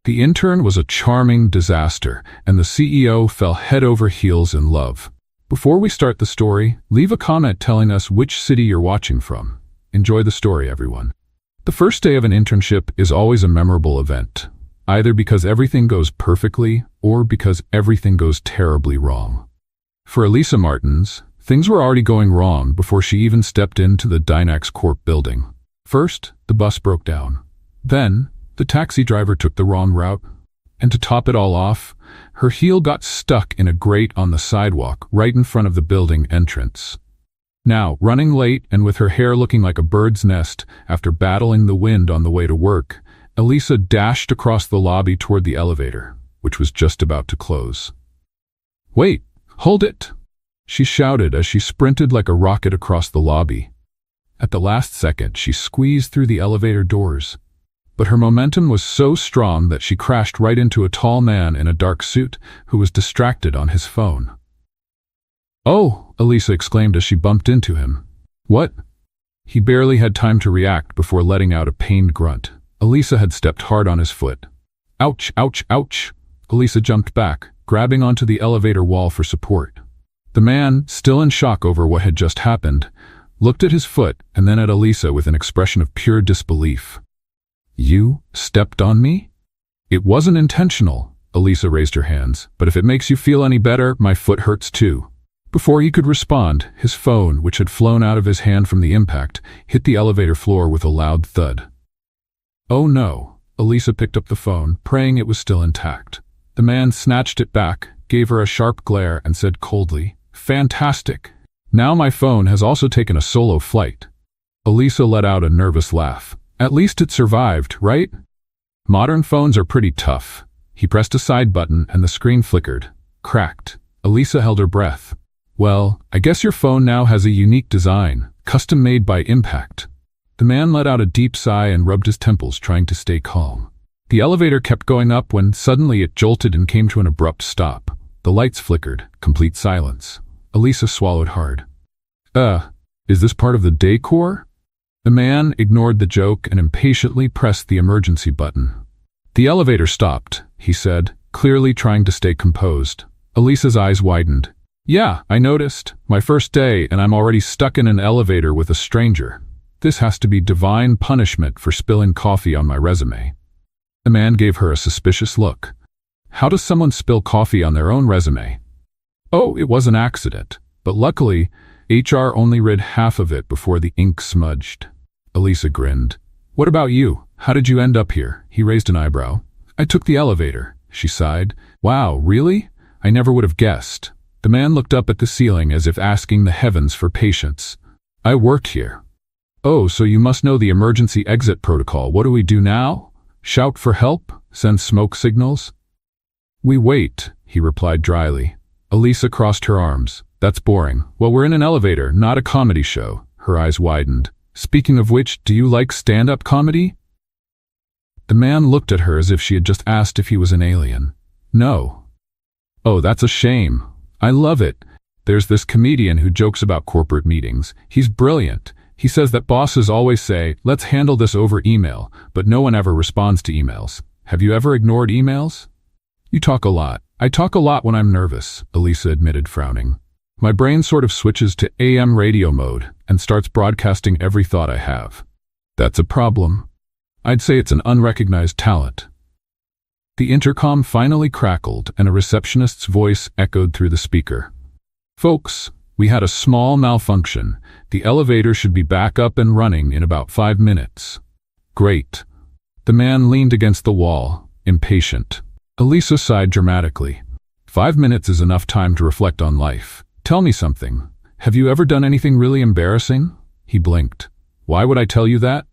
The intern was a charming disaster, and the CEO fell head over heels in love. Before we start the story, leave a comment telling us which city you're watching from. Enjoy the story, everyone. The first day of an internship is always a memorable event, either because everything goes perfectly or because everything goes terribly wrong. For Elisa Martins, things were already going wrong before she even stepped into the Dynax Corp building. First, the bus broke down. Then, the taxi driver took the wrong route. And to top it all off, her heel got stuck in a grate on the sidewalk right in front of the building entrance. Now, running late and with her hair looking like a bird's nest after battling the wind on the way to work, Elisa dashed across the lobby toward the elevator, which was just about to close. "Wait, hold it!" she shouted as she sprinted like a rocket across the lobby. At the last second, she squeezed through the elevator doors. But her momentum was so strong that she crashed right into a tall man in a dark suit who was distracted on his phone. "Oh!" Elisa exclaimed as she bumped into him. "What?" He barely had time to react before letting out a pained grunt. Elisa had stepped hard on his foot. "Ouch, ouch, ouch!" Elisa jumped back, grabbing onto the elevator wall for support. The man, still in shock over what had just happened, looked at his foot and then at Elisa with an expression of pure disbelief. "You stepped on me?" "It wasn't intentional," Elisa raised her hands, "but if it makes you feel any better, my foot hurts too." Before he could respond, his phone, which had flown out of his hand from the impact, hit the elevator floor with a loud thud. "Oh no." Elisa picked up the phone, praying it was still intact. The man snatched it back, gave her a sharp glare, and said coldly, "Fantastic. Now my phone has also taken a solo flight." Elisa let out a nervous laugh. "At least it survived, right? Modern phones are pretty tough." He pressed a side button and the screen flickered, cracked. Elisa held her breath. "Well, I guess your phone now has a unique design, custom made by Impact." The man let out a deep sigh and rubbed his temples, trying to stay calm. The elevator kept going up when suddenly it jolted and came to an abrupt stop. The lights flickered, complete silence. Elisa swallowed hard. Is this part of the decor?" The man ignored the joke and impatiently pressed the emergency button. "The elevator stopped," he said, clearly trying to stay composed. Elisa's eyes widened. "Yeah, I noticed. My first day, and I'm already stuck in an elevator with a stranger. This has to be divine punishment for spilling coffee on my resume." The man gave her a suspicious look. "How does someone spill coffee on their own resume?" "Oh, it was an accident. But luckily, HR only read half of it before the ink smudged." Elisa grinned. "What about you? How did you end up here?" He raised an eyebrow. "I took the elevator," she sighed. "Wow, really? I never would have guessed." The man looked up at the ceiling as if asking the heavens for patience. "I worked here." "Oh, so you must know the emergency exit protocol. What do we do now? Shout for help? Send smoke signals?" "We wait," he replied dryly. Elisa crossed her arms. "That's boring. Well, we're in an elevator, not a comedy show." Her eyes widened. "Speaking of which, do you like stand-up comedy?" The man looked at her as if she had just asked if he was an alien. "No." "Oh, that's a shame. I love it. There's this comedian who jokes about corporate meetings. He's brilliant. He says that bosses always say, 'Let's handle this over email,' but no one ever responds to emails. Have you ever ignored emails?" "You talk a lot." "I talk a lot when I'm nervous," Elisa admitted, frowning. "My brain sort of switches to AM radio mode and starts broadcasting every thought I have." "That's a problem." "I'd say it's an unrecognized talent." The intercom finally crackled and a receptionist's voice echoed through the speaker. "Folks, we had a small malfunction. The elevator should be back up and running in about 5 minutes." "Great." The man leaned against the wall, impatient. Elisa sighed dramatically. 5 minutes is enough time to reflect on life. "Tell me something. Have you ever done anything really embarrassing?" He blinked. "Why would I tell you that?"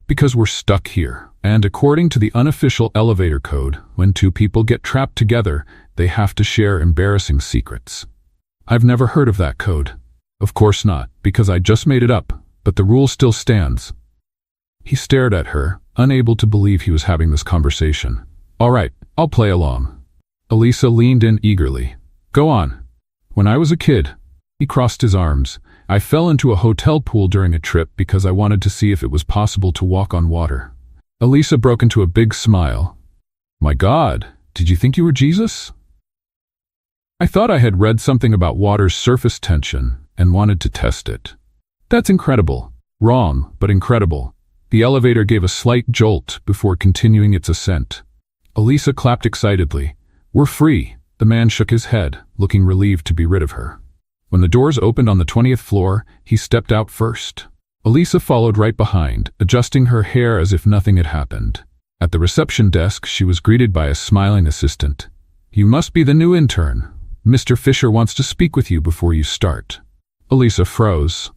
"Because we're stuck here, and according to the unofficial elevator code, when two people get trapped together, they have to share embarrassing secrets." "I've never heard of that code." "Of course not, because I just made it up, but the rule still stands." He stared at her, unable to believe he was having this conversation. "All right, I'll play along." Elisa leaned in eagerly. "Go on." "When I was a kid," he crossed his arms, "I fell into a hotel pool during a trip because I wanted to see if it was possible to walk on water." Elisa broke into a big smile. My God, did you think you were Jesus? I thought I had read something about water's surface tension and wanted to test it. That's incredible. Wrong, but incredible. The elevator gave a slight jolt before continuing its ascent. Elisa clapped excitedly. We're free. The man shook his head, looking relieved to be rid of her. When the doors opened on the 20th floor, he stepped out first. Elisa followed right behind, adjusting her hair as if nothing had happened. At the reception desk, she was greeted by a smiling assistant. You must be the new intern. Mr. Fisher wants to speak with you before you start. Elisa froze.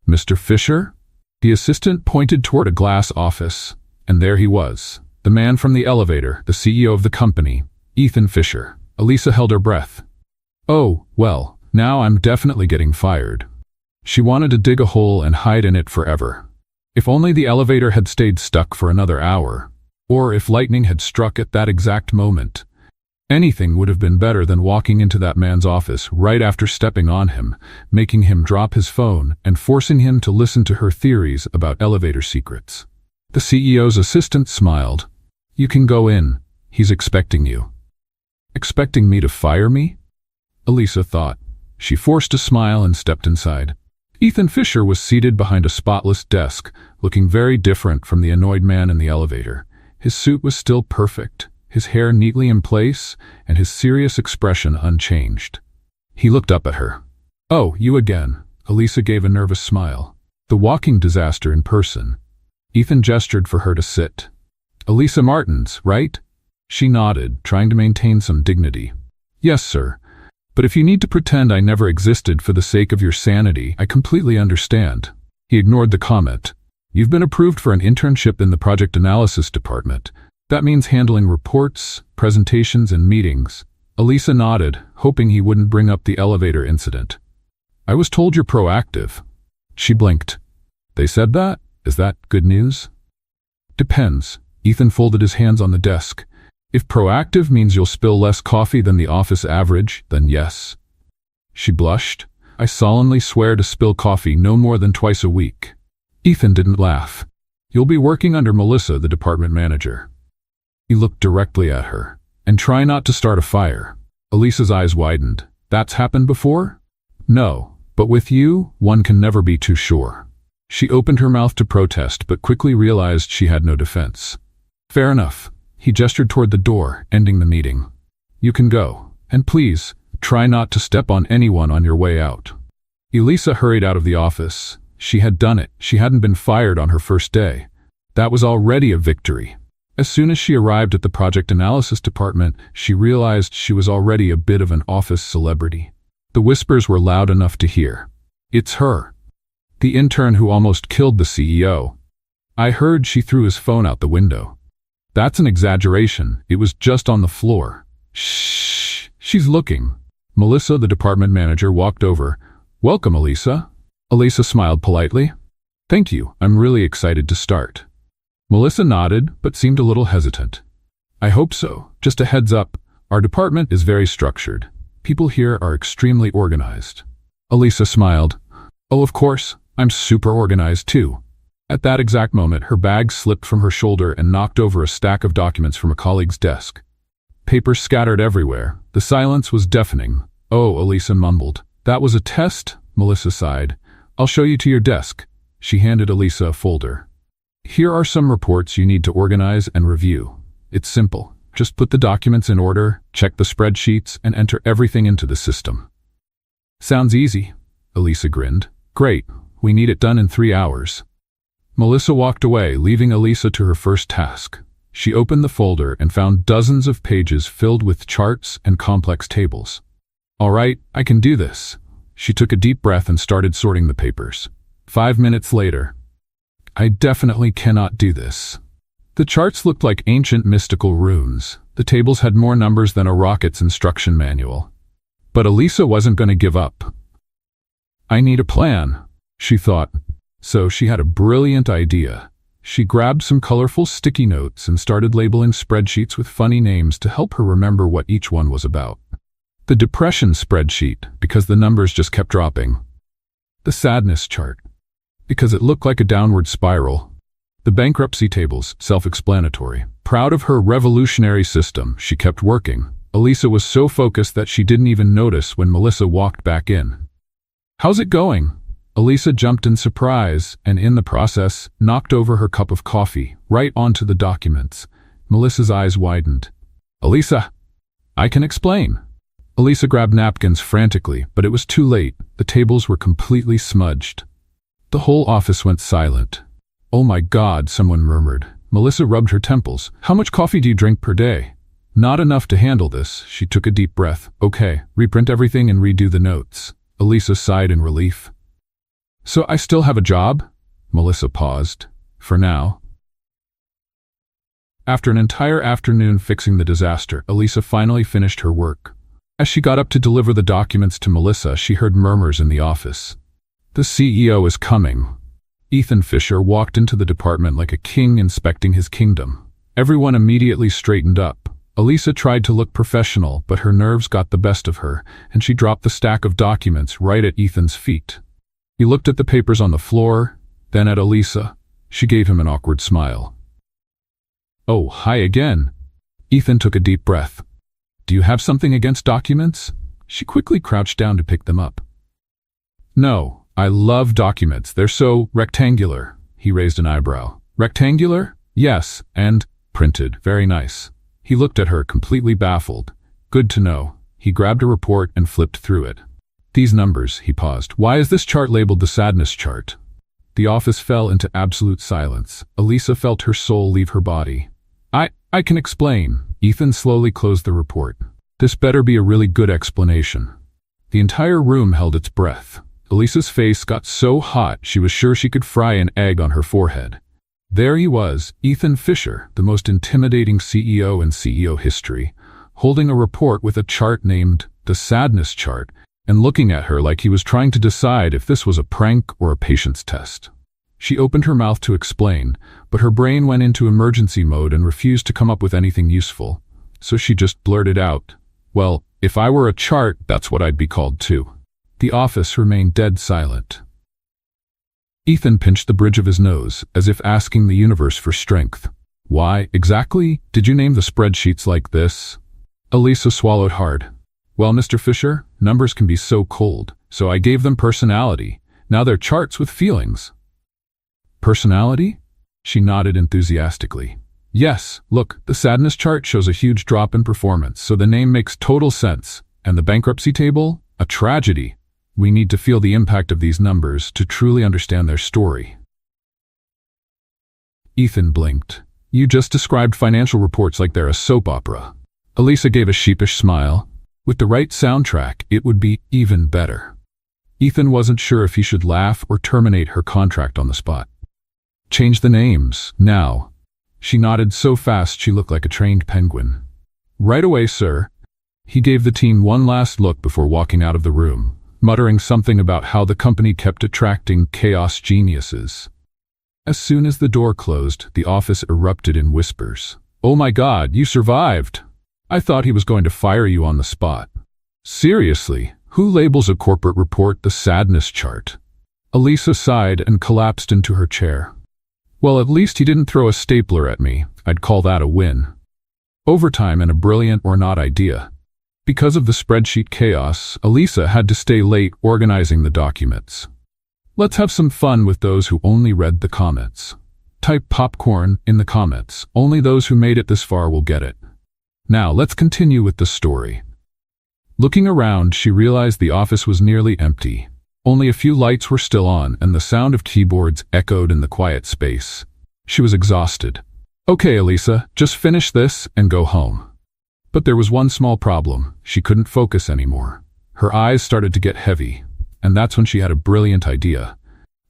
Mr. Fisher? The assistant pointed toward a glass office, and there he was, the man from the elevator, the CEO of the company, Ethan Fisher. Elisa held her breath. Oh, well, now I'm definitely getting fired. She wanted to dig a hole and hide in it forever. If only the elevator had stayed stuck for another hour, or if lightning had struck at that exact moment. Anything would have been better than walking into that man's office right after stepping on him, making him drop his phone and forcing him to listen to her theories about elevator secrets. The CEO's assistant smiled. You can go in. He's expecting you. Expecting me to fire me? Elisa thought. She forced a smile and stepped inside. Ethan Fisher was seated behind a spotless desk, looking very different from the annoyed man in the elevator. His suit was still perfect, his hair neatly in place, and his serious expression unchanged. He looked up at her. Oh, you again. Elisa gave a nervous smile. The walking disaster in person. Ethan gestured for her to sit. Elisa Martins, right? She nodded, trying to maintain some dignity. Yes, sir. But if you need to pretend I never existed for the sake of your sanity, I completely understand. He ignored the comment. You've been approved for an internship in the project analysis department. That means handling reports, presentations, and meetings. Elisa nodded, hoping he wouldn't bring up the elevator incident. I was told you're proactive. She blinked. They said that? Is that good news? Depends. Ethan folded his hands on the desk. If proactive means you'll spill less coffee than the office average, then yes. She blushed. I solemnly swear to spill coffee no more than twice a week. Ethan didn't laugh. You'll be working under Melissa, the department manager. He looked directly at her. And try not to start a fire. Elisa's eyes widened. That's happened before? No, but with you, one can never be too sure. She opened her mouth to protest, but quickly realized she had no defense. Fair enough. He gestured toward the door, ending the meeting. You can go. And please, try not to step on anyone on your way out. Elisa hurried out of the office. She had done it. She hadn't been fired on her first day. That was already a victory. As soon as she arrived at the project analysis department, she realized she was already a bit of an office celebrity. The whispers were loud enough to hear. It's her. The intern who almost killed the CEO. I heard she threw his phone out the window. That's an exaggeration. It was just on the floor. Shh, she's looking. Melissa, the department manager, walked over. Welcome, Elisa. Elisa smiled politely. Thank you. I'm really excited to start. Melissa nodded, but seemed a little hesitant. I hope so. Just a heads up, our department is very structured. People here are extremely organized. Elisa smiled. Oh, of course. I'm super organized too. At that exact moment, her bag slipped from her shoulder and knocked over a stack of documents from a colleague's desk. Papers scattered everywhere. The silence was deafening. Oh, Elisa mumbled. That was a test? Melissa sighed. I'll show you to your desk. She handed Elisa a folder. Here are some reports you need to organize and review. It's simple. Just put the documents in order, check the spreadsheets, and enter everything into the system. Sounds easy. Elisa grinned. Great. We need it done in 3 hours. Melissa walked away, leaving Elisa to her first task. She opened the folder and found dozens of pages filled with charts and complex tables. All right, I can do this. She took a deep breath and started sorting the papers. 5 minutes later, I definitely cannot do this. The charts looked like ancient mystical runes. The tables had more numbers than a rocket's instruction manual. But Elisa wasn't going to give up. I need a plan, she thought. So she had a brilliant idea. She grabbed some colorful sticky notes and started labeling spreadsheets with funny names to help her remember what each one was about. The depression spreadsheet, because the numbers just kept dropping. The sadness chart, because it looked like a downward spiral. The The bankruptcy tables, self-explanatory. Proud of her revolutionary system, she kept working. Elisa was so focused that she didn't even notice when Melissa walked back in. "How's it going?" Elisa jumped in surprise and, in the process, knocked over her cup of coffee, right onto the documents. Melissa's eyes widened. "Elisa, I can explain." Elisa grabbed napkins frantically, but it was too late. The tables were completely smudged. The whole office went silent. "Oh my God," someone murmured. Melissa rubbed her temples. "How much coffee do you drink per day?" "Not enough to handle this." She took a deep breath. "Okay, reprint everything and redo the notes." Elisa sighed in relief. "So I still have a job?" Melissa paused. "For now." After an entire afternoon fixing the disaster, Elisa finally finished her work. As she got up to deliver the documents to Melissa, she heard murmurs in the office. "The CEO is coming." Ethan Fisher walked into the department like a king inspecting his kingdom. Everyone immediately straightened up. Elisa tried to look professional, but her nerves got the best of her, and she dropped the stack of documents right at Ethan's feet. He looked at the papers on the floor, then at Elisa. She gave him an awkward smile. "Oh, hi again." Ethan took a deep breath. "Do you have something against documents?" She quickly crouched down to pick them up. "No, I love documents. They're so rectangular." He raised an eyebrow. "Rectangular? Yes, and printed. Very nice." He looked at her, completely baffled. "Good to know." He grabbed a report and flipped through it. "These numbers," he paused. "Why is this chart labeled the sadness chart?" The office fell into absolute silence. Elisa felt her soul leave her body. I can explain." Ethan slowly closed the report. "This better be a really good explanation." The entire room held its breath. Elisa's face got so hot she was sure she could fry an egg on her forehead. There he was, Ethan Fisher, the most intimidating CEO in CEO history, holding a report with a chart named the sadness chart, and looking at her like he was trying to decide if this was a prank or a patience test. She opened her mouth to explain, but her brain went into emergency mode and refused to come up with anything useful. So she just blurted out, "Well, if I were a chart, that's what I'd be called too." The office remained dead silent. Ethan pinched the bridge of his nose, as if asking the universe for strength. "Why, exactly, did you name the spreadsheets like this?" Elisa swallowed hard. "Well, Mr. Fisher, numbers can be so cold, so I gave them personality. Now they're charts with feelings." "Personality?" She nodded enthusiastically. "Yes, look, the sadness chart shows a huge drop in performance, so the name makes total sense. And the bankruptcy table? A tragedy. We need to feel the impact of these numbers to truly understand their story." Ethan blinked. "You just described financial reports like they're a soap opera." Elisa gave a sheepish smile. With the right soundtrack, it would be even better. Ethan wasn't sure if he should laugh or terminate her contract on the spot. "Change the names, now." She nodded so fast she looked like a trained penguin. "Right away, sir." He gave the team one last look before walking out of the room, muttering something about how the company kept attracting chaos geniuses. As soon as the door closed, the office erupted in whispers. "Oh my God, you survived! I thought he was going to fire you on the spot." "Seriously, who labels a corporate report the sadness chart?" Elisa sighed and collapsed into her chair. "Well, at least he didn't throw a stapler at me. I'd call that a win. Overtime and a brilliant or not idea." Because of the spreadsheet chaos, Elisa had to stay late organizing the documents. Let's have some fun with those who only read the comments. Type popcorn in the comments. Only those who made it this far will get it. Now, let's continue with the story. Looking around, she realized the office was nearly empty. Only a few lights were still on, and the sound of keyboards echoed in the quiet space. She was exhausted. "Okay, Elisa, just finish this and go home." But there was one small problem. She couldn't focus anymore. Her eyes started to get heavy, and that's when she had a brilliant idea.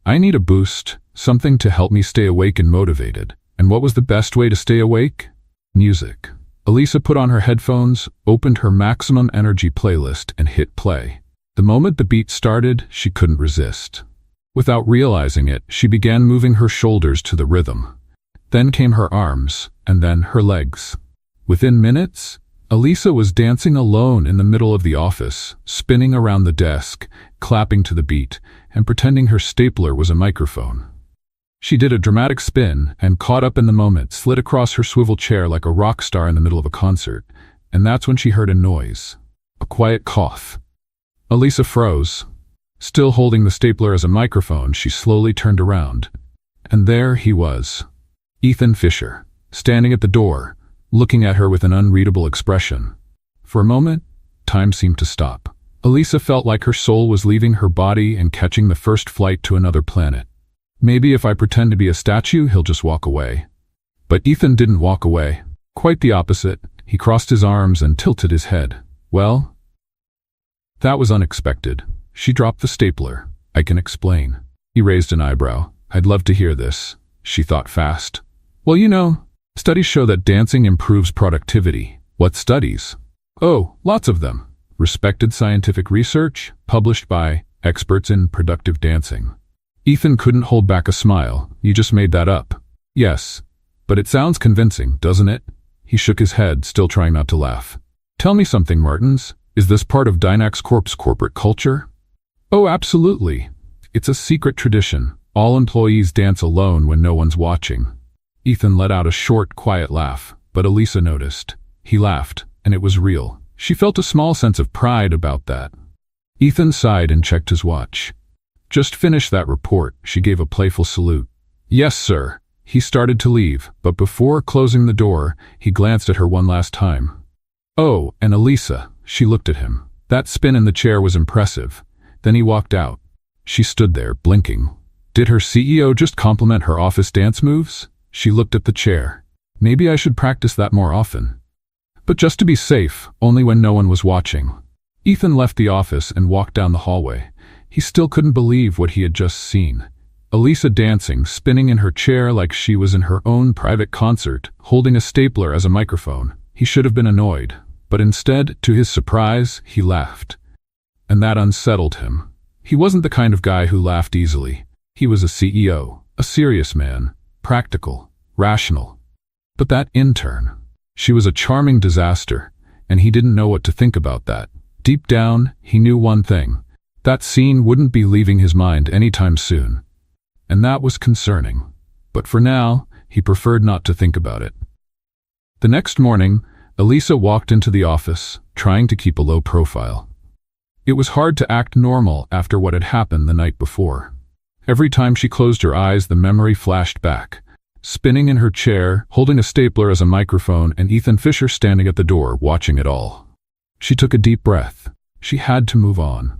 "I need a boost, something to help me stay awake and motivated." And what was the best way to stay awake? Music. Elisa put on her headphones, opened her maximum energy playlist, and hit play. The moment the beat started, she couldn't resist. Without realizing it, she began moving her shoulders to the rhythm. Then came her arms, and then her legs. Within minutes, Elisa was dancing alone in the middle of the office, spinning around the desk, clapping to the beat, and pretending her stapler was a microphone. She did a dramatic spin and, caught up in the moment, slid across her swivel chair like a rock star in the middle of a concert. And that's when she heard a noise. A quiet cough. Elisa froze. Still holding the stapler as a microphone, she slowly turned around. And there he was. Ethan Fisher, standing at the door, looking at her with an unreadable expression. For a moment, time seemed to stop. Elisa felt like her soul was leaving her body and catching the first flight to another planet. Maybe if I pretend to be a statue, he'll just walk away. But Ethan didn't walk away. Quite the opposite. He crossed his arms and tilted his head. Well, that was unexpected. She dropped the stapler. I can explain. He raised an eyebrow. I'd love to hear this. She thought fast. Well, you know, studies show that dancing improves productivity. What studies? Oh, lots of them. Respected scientific research, published by experts in productive dancing. Ethan couldn't hold back a smile. You just made that up. Yes, but it sounds convincing, doesn't it? He shook his head, still trying not to laugh. Tell me something, Martins. Is this part of Dynax Corp's corporate culture? Oh, absolutely. It's a secret tradition. All employees dance alone when no one's watching. Ethan let out a short, quiet laugh, but Elisa noticed. He laughed, and it was real. She felt a small sense of pride about that. Ethan sighed and checked his watch. Just finished that report. She gave a playful salute. Yes, sir. He started to leave, but before closing the door, he glanced at her one last time. Oh, and Elisa. She looked at him. That spin in the chair was impressive. Then he walked out. She stood there, blinking. Did her CEO just compliment her office dance moves? She looked at the chair. Maybe I should practice that more often. But just to be safe, only when no one was watching. Ethan left the office and walked down the hallway. He still couldn't believe what he had just seen. Elisa dancing, spinning in her chair like she was in her own private concert, holding a stapler as a microphone. He should have been annoyed, but instead, to his surprise, he laughed. And that unsettled him. He wasn't the kind of guy who laughed easily. He was a CEO, a serious man, practical, rational. But that intern, she was a charming disaster, and he didn't know what to think about that. Deep down, he knew one thing. That scene wouldn't be leaving his mind anytime soon. And that was concerning. But for now, he preferred not to think about it. The next morning, Elisa walked into the office, trying to keep a low profile. It was hard to act normal after what had happened the night before. Every time she closed her eyes, the memory flashed back. Spinning in her chair, holding a stapler as a microphone, and Ethan Fisher standing at the door, watching it all. She took a deep breath. She had to move on.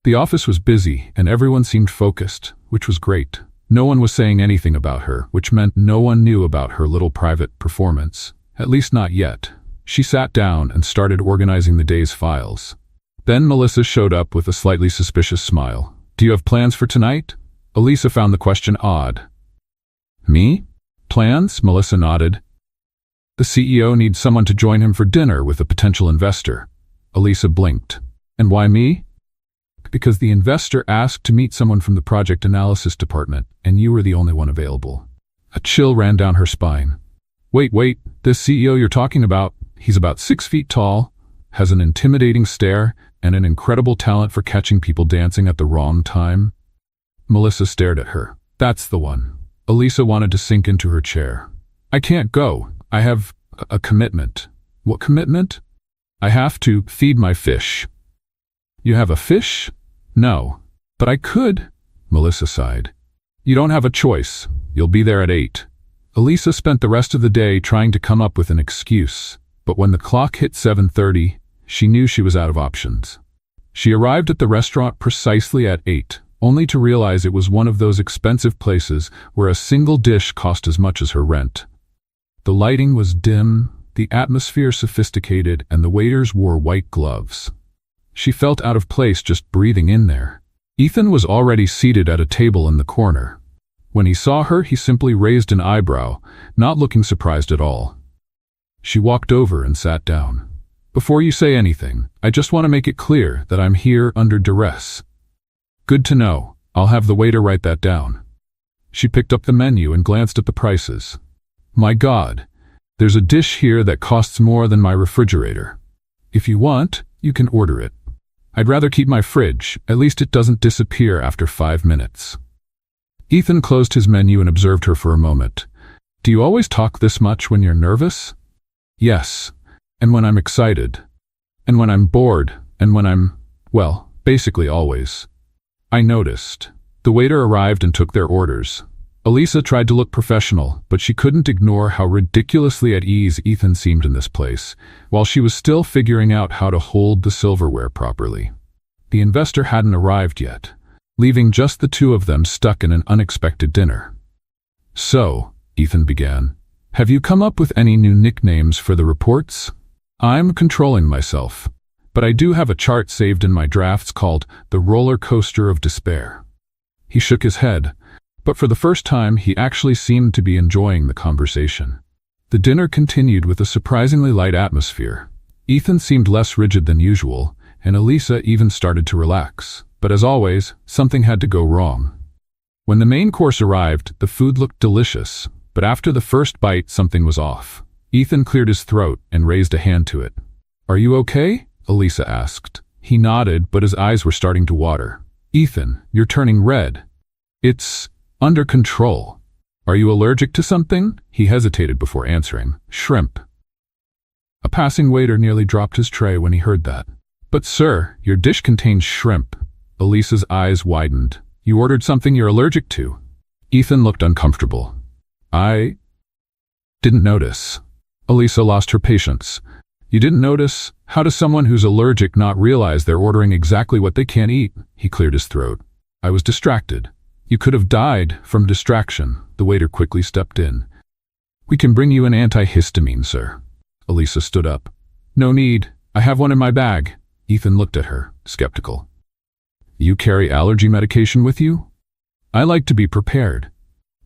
The office was busy, and everyone seemed focused, which was great. No one was saying anything about her, which meant no one knew about her little private performance. At least not yet. She sat down and started organizing the day's files. Then Melissa showed up with a slightly suspicious smile. Do you have plans for tonight? Elisa found the question odd. Me? Plans? Melissa nodded. The CEO needs someone to join him for dinner with a potential investor. Elisa blinked. And why me? Because the investor asked to meet someone from the project analysis department, and you were the only one available. A chill ran down her spine. Wait, this CEO you're talking about, he's about 6 feet tall, has an intimidating stare, and an incredible talent for catching people dancing at the wrong time? Melissa stared at her. That's the one. Elisa wanted to sink into her chair. I can't go. I have a commitment. What commitment? I have to feed my fish. You have a fish? No. But I could. Melissa sighed. You don't have a choice. You'll be there at 8. Elisa spent the rest of the day trying to come up with an excuse, but when the clock hit 7:30, she knew she was out of options. She arrived at the restaurant precisely at 8, only to realize it was one of those expensive places where a single dish cost as much as her rent. The lighting was dim, the atmosphere sophisticated, and the waiters wore white gloves. She felt out of place just breathing in there. Ethan was already seated at a table in the corner. When he saw her, he simply raised an eyebrow, not looking surprised at all. She walked over and sat down. Before you say anything, I just want to make it clear that I'm here under duress. Good to know. I'll have the waiter write that down. She picked up the menu and glanced at the prices. My God, there's a dish here that costs more than my refrigerator. If you want, you can order it. I'd rather keep my fridge, at least it doesn't disappear after 5 minutes. Ethan closed his menu and observed her for a moment. Do you always talk this much when you're nervous? Yes. And when I'm excited. And when I'm bored. And when I'm, well, basically always. I noticed. The waiter arrived and took their orders. Elisa tried to look professional, but she couldn't ignore how ridiculously at ease Ethan seemed in this place, while she was still figuring out how to hold the silverware properly. The investor hadn't arrived yet, leaving just the two of them stuck in an unexpected dinner. So, Ethan began, have you come up with any new nicknames for the reports? I'm controlling myself, but I do have a chart saved in my drafts called the roller coaster of despair. He shook his head, but for the first time he actually seemed to be enjoying the conversation. The dinner continued with a surprisingly light atmosphere. Ethan seemed less rigid than usual, and Elisa even started to relax. But as always, something had to go wrong. When the main course arrived, the food looked delicious, but after the first bite something was off. Ethan cleared his throat and raised a hand to it. Are you okay? Elisa asked. He nodded, but his eyes were starting to water. Ethan, you're turning red. It's under control. Are you allergic to something? He hesitated before answering. Shrimp. A passing waiter nearly dropped his tray when he heard that. But sir, your dish contains shrimp. Elisa's eyes widened. You ordered something you're allergic to. Ethan looked uncomfortable. I didn't notice. Elisa lost her patience. You didn't notice? How does someone who's allergic not realize they're ordering exactly what they can't eat? He cleared his throat. I was distracted. You could have died from distraction. The waiter quickly stepped in. We can bring you an antihistamine, sir. Elisa stood up. No need. I have one in my bag. Ethan looked at her, skeptical. You carry allergy medication with you? I like to be prepared.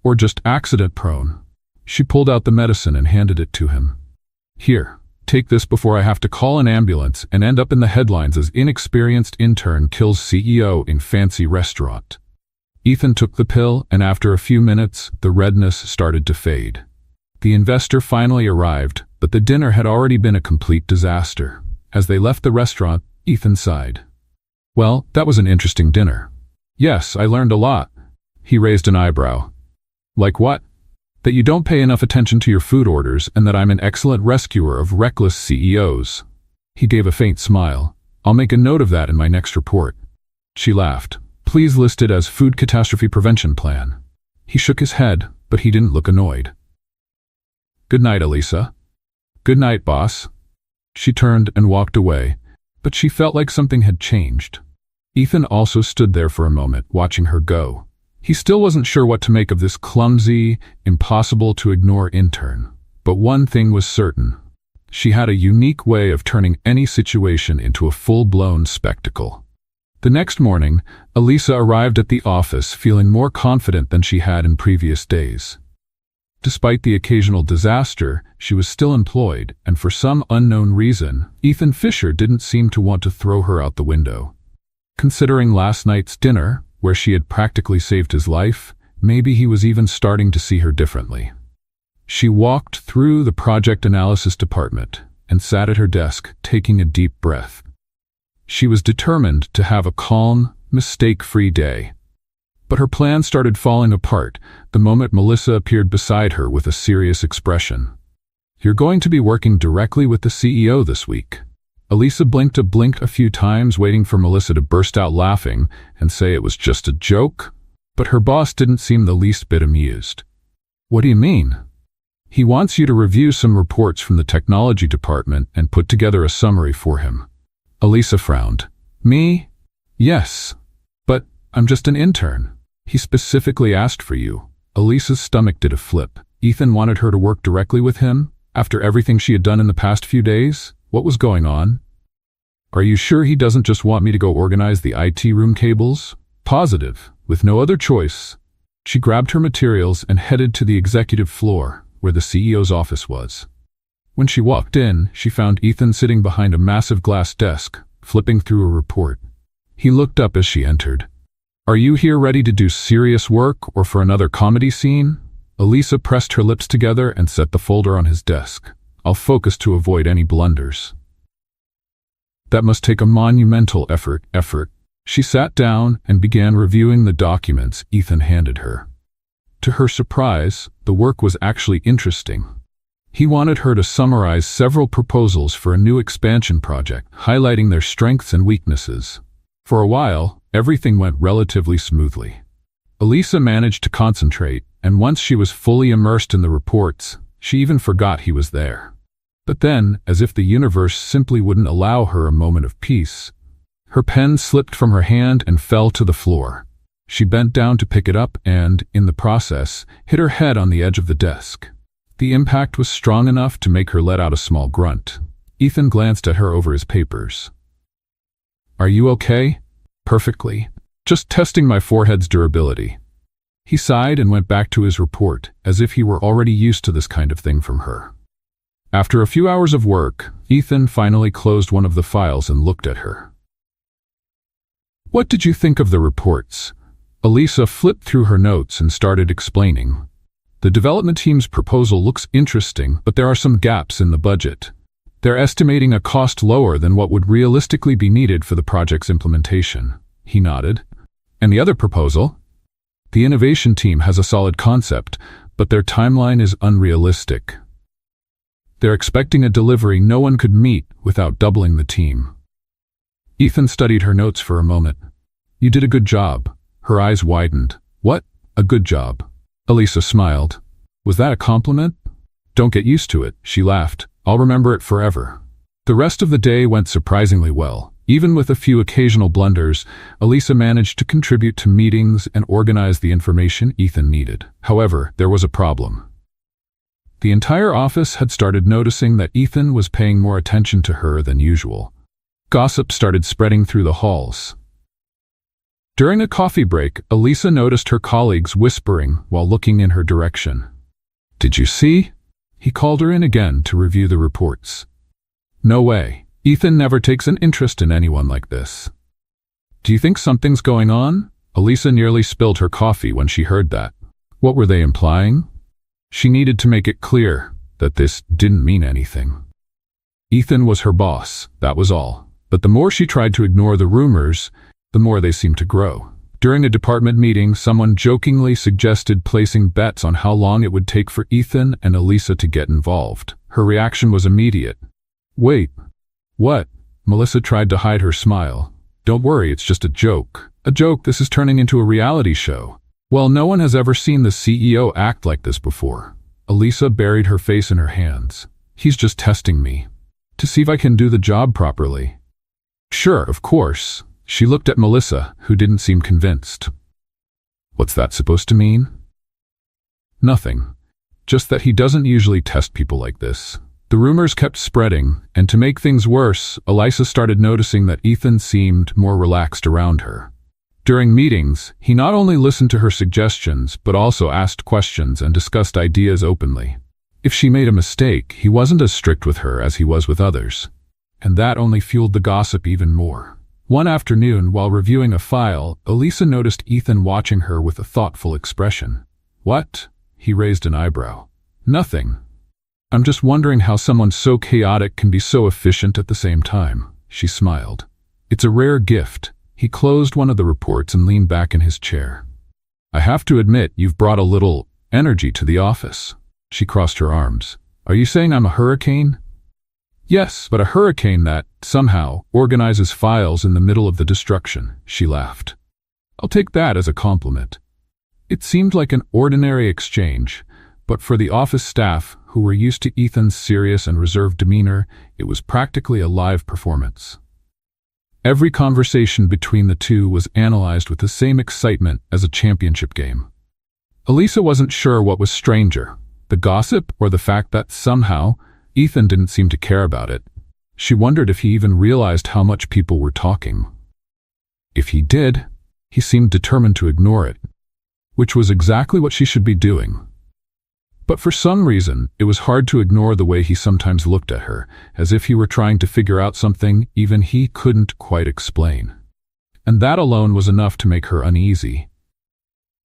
Or just accident-prone. She pulled out the medicine and handed it to him. Here, take this before I have to call an ambulance and end up in the headlines as inexperienced intern kills CEO in fancy restaurant. Ethan took the pill, and after a few minutes, the redness started to fade. The investor finally arrived, but the dinner had already been a complete disaster. As they left the restaurant, Ethan sighed. Well, that was an interesting dinner. Yes, I learned a lot. He raised an eyebrow. Like what? That you don't pay enough attention to your food orders and that I'm an excellent rescuer of reckless CEOs. He gave a faint smile. I'll make a note of that in my next report. She laughed. Please list it as Food Catastrophe Prevention Plan. He shook his head, but he didn't look annoyed. Good night, Elisa. Good night, boss. She turned and walked away, but she felt like something had changed. Ethan also stood there for a moment, watching her go. He still wasn't sure what to make of this clumsy, impossible-to-ignore intern. But one thing was certain. She had a unique way of turning any situation into a full-blown spectacle. The next morning, Elisa arrived at the office feeling more confident than she had in previous days. Despite the occasional disaster, she was still employed, and for some unknown reason, Ethan Fisher didn't seem to want to throw her out the window. Considering last night's dinner, where she had practically saved his life, maybe he was even starting to see her differently. She walked through the project analysis department and sat at her desk, taking a deep breath. She was determined to have a calm, mistake-free day. But her plan started falling apart the moment Melissa appeared beside her with a serious expression. You're going to be working directly with the CEO this week. Elisa blinked a few times, waiting for Melissa to burst out laughing and say it was just a joke, but her boss didn't seem the least bit amused. What do you mean? He wants you to review some reports from the technology department and put together a summary for him. Elisa frowned. Me? Yes. But I'm just an intern. He specifically asked for you. Elisa's stomach did a flip. Ethan wanted her to work directly with him? After everything she had done in the past few days? What was going on? Are you sure he doesn't just want me to go organize the IT room cables? Positive, with no other choice. She grabbed her materials and headed to the executive floor, where the CEO's office was. When she walked in, she found Ethan sitting behind a massive glass desk, flipping through a report. He looked up as she entered. Are you here ready to do serious work or for another comedy scene? Elisa pressed her lips together and set the folder on his desk. I'll focus to avoid any blunders. That must take a monumental effort. She sat down and began reviewing the documents Ethan handed her. To her surprise, the work was actually interesting. He wanted her to summarize several proposals for a new expansion project, highlighting their strengths and weaknesses. For a while, everything went relatively smoothly. Elisa managed to concentrate, and once she was fully immersed in the reports, she even forgot he was there. But then, as if the universe simply wouldn't allow her a moment of peace, her pen slipped from her hand and fell to the floor. She bent down to pick it up and, in the process, hit her head on the edge of the desk. The impact was strong enough to make her let out a small grunt. Ethan glanced at her over his papers. "Are you okay?" "Perfectly. Just testing my forehead's durability." He sighed and went back to his report, as if he were already used to this kind of thing from her. After a few hours of work, Ethan finally closed one of the files and looked at her. "What did you think of the reports?" Elisa flipped through her notes and started explaining. "The development team's proposal looks interesting, but there are some gaps in the budget. They're estimating a cost lower than what would realistically be needed for the project's implementation." He nodded. "And the other proposal?" "The innovation team has a solid concept, but their timeline is unrealistic. They're expecting a delivery no one could meet without doubling the team." Ethan studied her notes for a moment. "You did a good job." Her eyes widened. "What? A good job?" Elisa smiled. "Was that a compliment?" "Don't get used to it," she laughed. "I'll remember it forever." The rest of the day went surprisingly well. Even with a few occasional blunders, Elisa managed to contribute to meetings and organize the information Ethan needed. However, there was a problem. The entire office had started noticing that Ethan was paying more attention to her than usual. Gossip started spreading through the halls. During a coffee break, Elisa noticed her colleagues whispering while looking in her direction. "Did you see?" He called her in again to review the reports. "No way. Ethan never takes an interest in anyone like this." "Do you think something's going on?" Elisa nearly spilled her coffee when she heard that. What were they implying? She needed to make it clear that this didn't mean anything. Ethan was her boss, that was all. But the more she tried to ignore the rumors, the more they seemed to grow. During a department meeting, someone jokingly suggested placing bets on how long it would take for Ethan and Elisa to get involved. Her reaction was immediate. "Wait. What?" Melissa tried to hide her smile. "Don't worry, it's just a joke." "A joke? This is turning into a reality show." "Well, no one has ever seen the CEO act like this before." Elisa buried her face in her hands. "He's just testing me, to see if I can do the job properly." "Sure, of course." She looked at Melissa, who didn't seem convinced. "What's that supposed to mean?" "Nothing. Just that he doesn't usually test people like this." The rumors kept spreading, and to make things worse, Elisa started noticing that Ethan seemed more relaxed around her. During meetings, he not only listened to her suggestions, but also asked questions and discussed ideas openly. If she made a mistake, he wasn't as strict with her as he was with others. And that only fueled the gossip even more. One afternoon, while reviewing a file, Elisa noticed Ethan watching her with a thoughtful expression. "What?" He raised an eyebrow. "Nothing. I'm just wondering how someone so chaotic can be so efficient at the same time." She smiled. "It's a rare gift." He closed one of the reports and leaned back in his chair. "I have to admit, you've brought a little energy to the office." She crossed her arms. "Are you saying I'm a hurricane?" "Yes, but a hurricane that, somehow, organizes files in the middle of the destruction." She laughed. "I'll take that as a compliment." It seemed like an ordinary exchange, but for the office staff, who were used to Ethan's serious and reserved demeanor, it was practically a live performance. Every conversation between the two was analyzed with the same excitement as a championship game. Elisa wasn't sure what was stranger, the gossip or the fact that somehow Ethan didn't seem to care about it. She wondered if he even realized how much people were talking. If he did, he seemed determined to ignore it, which was exactly what she should be doing. But for some reason, it was hard to ignore the way he sometimes looked at her, as if he were trying to figure out something even he couldn't quite explain. And that alone was enough to make her uneasy.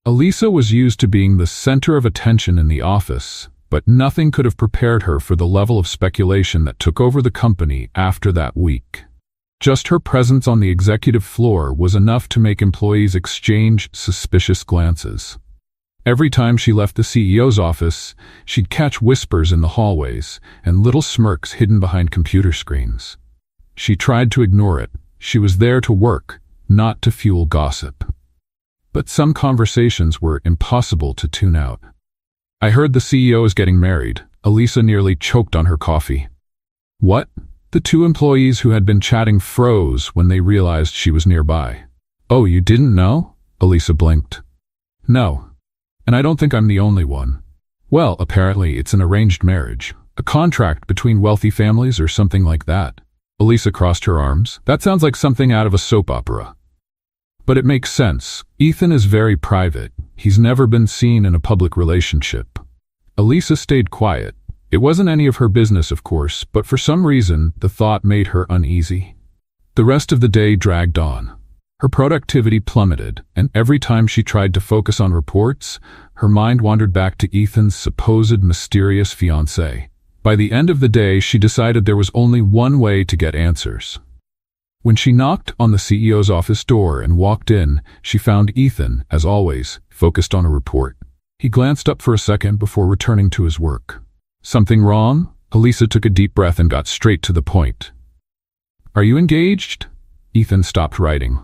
Elisa was used to being the center of attention in the office, but nothing could have prepared her for the level of speculation that took over the company after that week. Just her presence on the executive floor was enough to make employees exchange suspicious glances. Every time she left the CEO's office, she'd catch whispers in the hallways and little smirks hidden behind computer screens. She tried to ignore it. She was there to work, not to fuel gossip. But some conversations were impossible to tune out. "I heard the CEO is getting married." Elisa nearly choked on her coffee. "What?" The two employees who had been chatting froze when they realized she was nearby. "Oh, you didn't know?" Elisa blinked. "No. And I don't think I'm the only one." "Well, apparently it's an arranged marriage. A contract between wealthy families or something like that." Elisa crossed her arms. "That sounds like something out of a soap opera." "But it makes sense. Ethan is very private. He's never been seen in a public relationship." Elisa stayed quiet. It wasn't any of her business, of course, but for some reason, the thought made her uneasy. The rest of the day dragged on. Her productivity plummeted, and every time she tried to focus on reports, her mind wandered back to Ethan's supposed mysterious fiancé. By the end of the day, she decided there was only one way to get answers. When she knocked on the CEO's office door and walked in, she found Ethan, as always, focused on a report. He glanced up for a second before returning to his work. "Something wrong?" Elisa took a deep breath and got straight to the point. "Are you engaged?" Ethan stopped writing.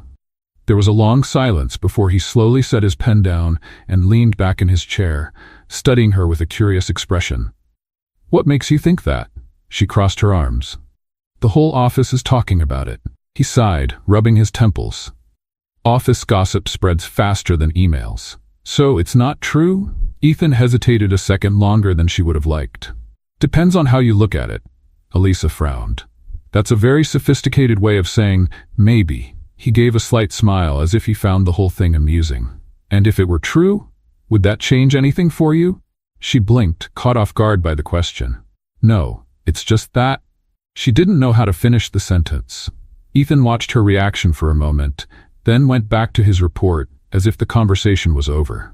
There was a long silence before he slowly set his pen down and leaned back in his chair, studying her with a curious expression. "What makes you think that?" She crossed her arms. "The whole office is talking about it." He sighed, rubbing his temples. "Office gossip spreads faster than emails." "So it's not true?" Ethan hesitated a second longer than she would have liked. "Depends on how you look at it." Elisa frowned. "That's a very sophisticated way of saying maybe." He gave a slight smile as if he found the whole thing amusing. "And if it were true, would that change anything for you?" She blinked, caught off guard by the question. "No, it's just that." She didn't know how to finish the sentence. Ethan watched her reaction for a moment, then went back to his report as if the conversation was over.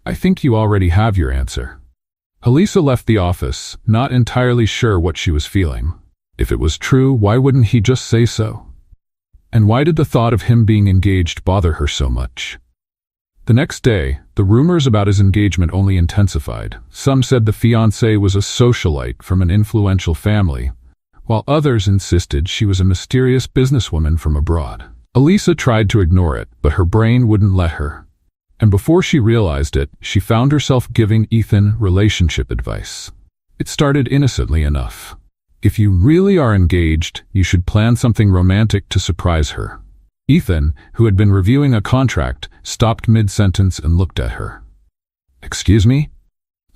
"I think you already have your answer." Elisa left the office, not entirely sure what she was feeling. If it was true, why wouldn't he just say so? And why did the thought of him being engaged bother her so much? The next day, the rumors about his engagement only intensified. Some said the fiancé was a socialite from an influential family, while others insisted she was a mysterious businesswoman from abroad. Elisa tried to ignore it, but her brain wouldn't let her. And before she realized it, she found herself giving Ethan relationship advice. It started innocently enough. "If you really are engaged, you should plan something romantic to surprise her." Ethan, who had been reviewing a contract, stopped mid-sentence and looked at her. "Excuse me?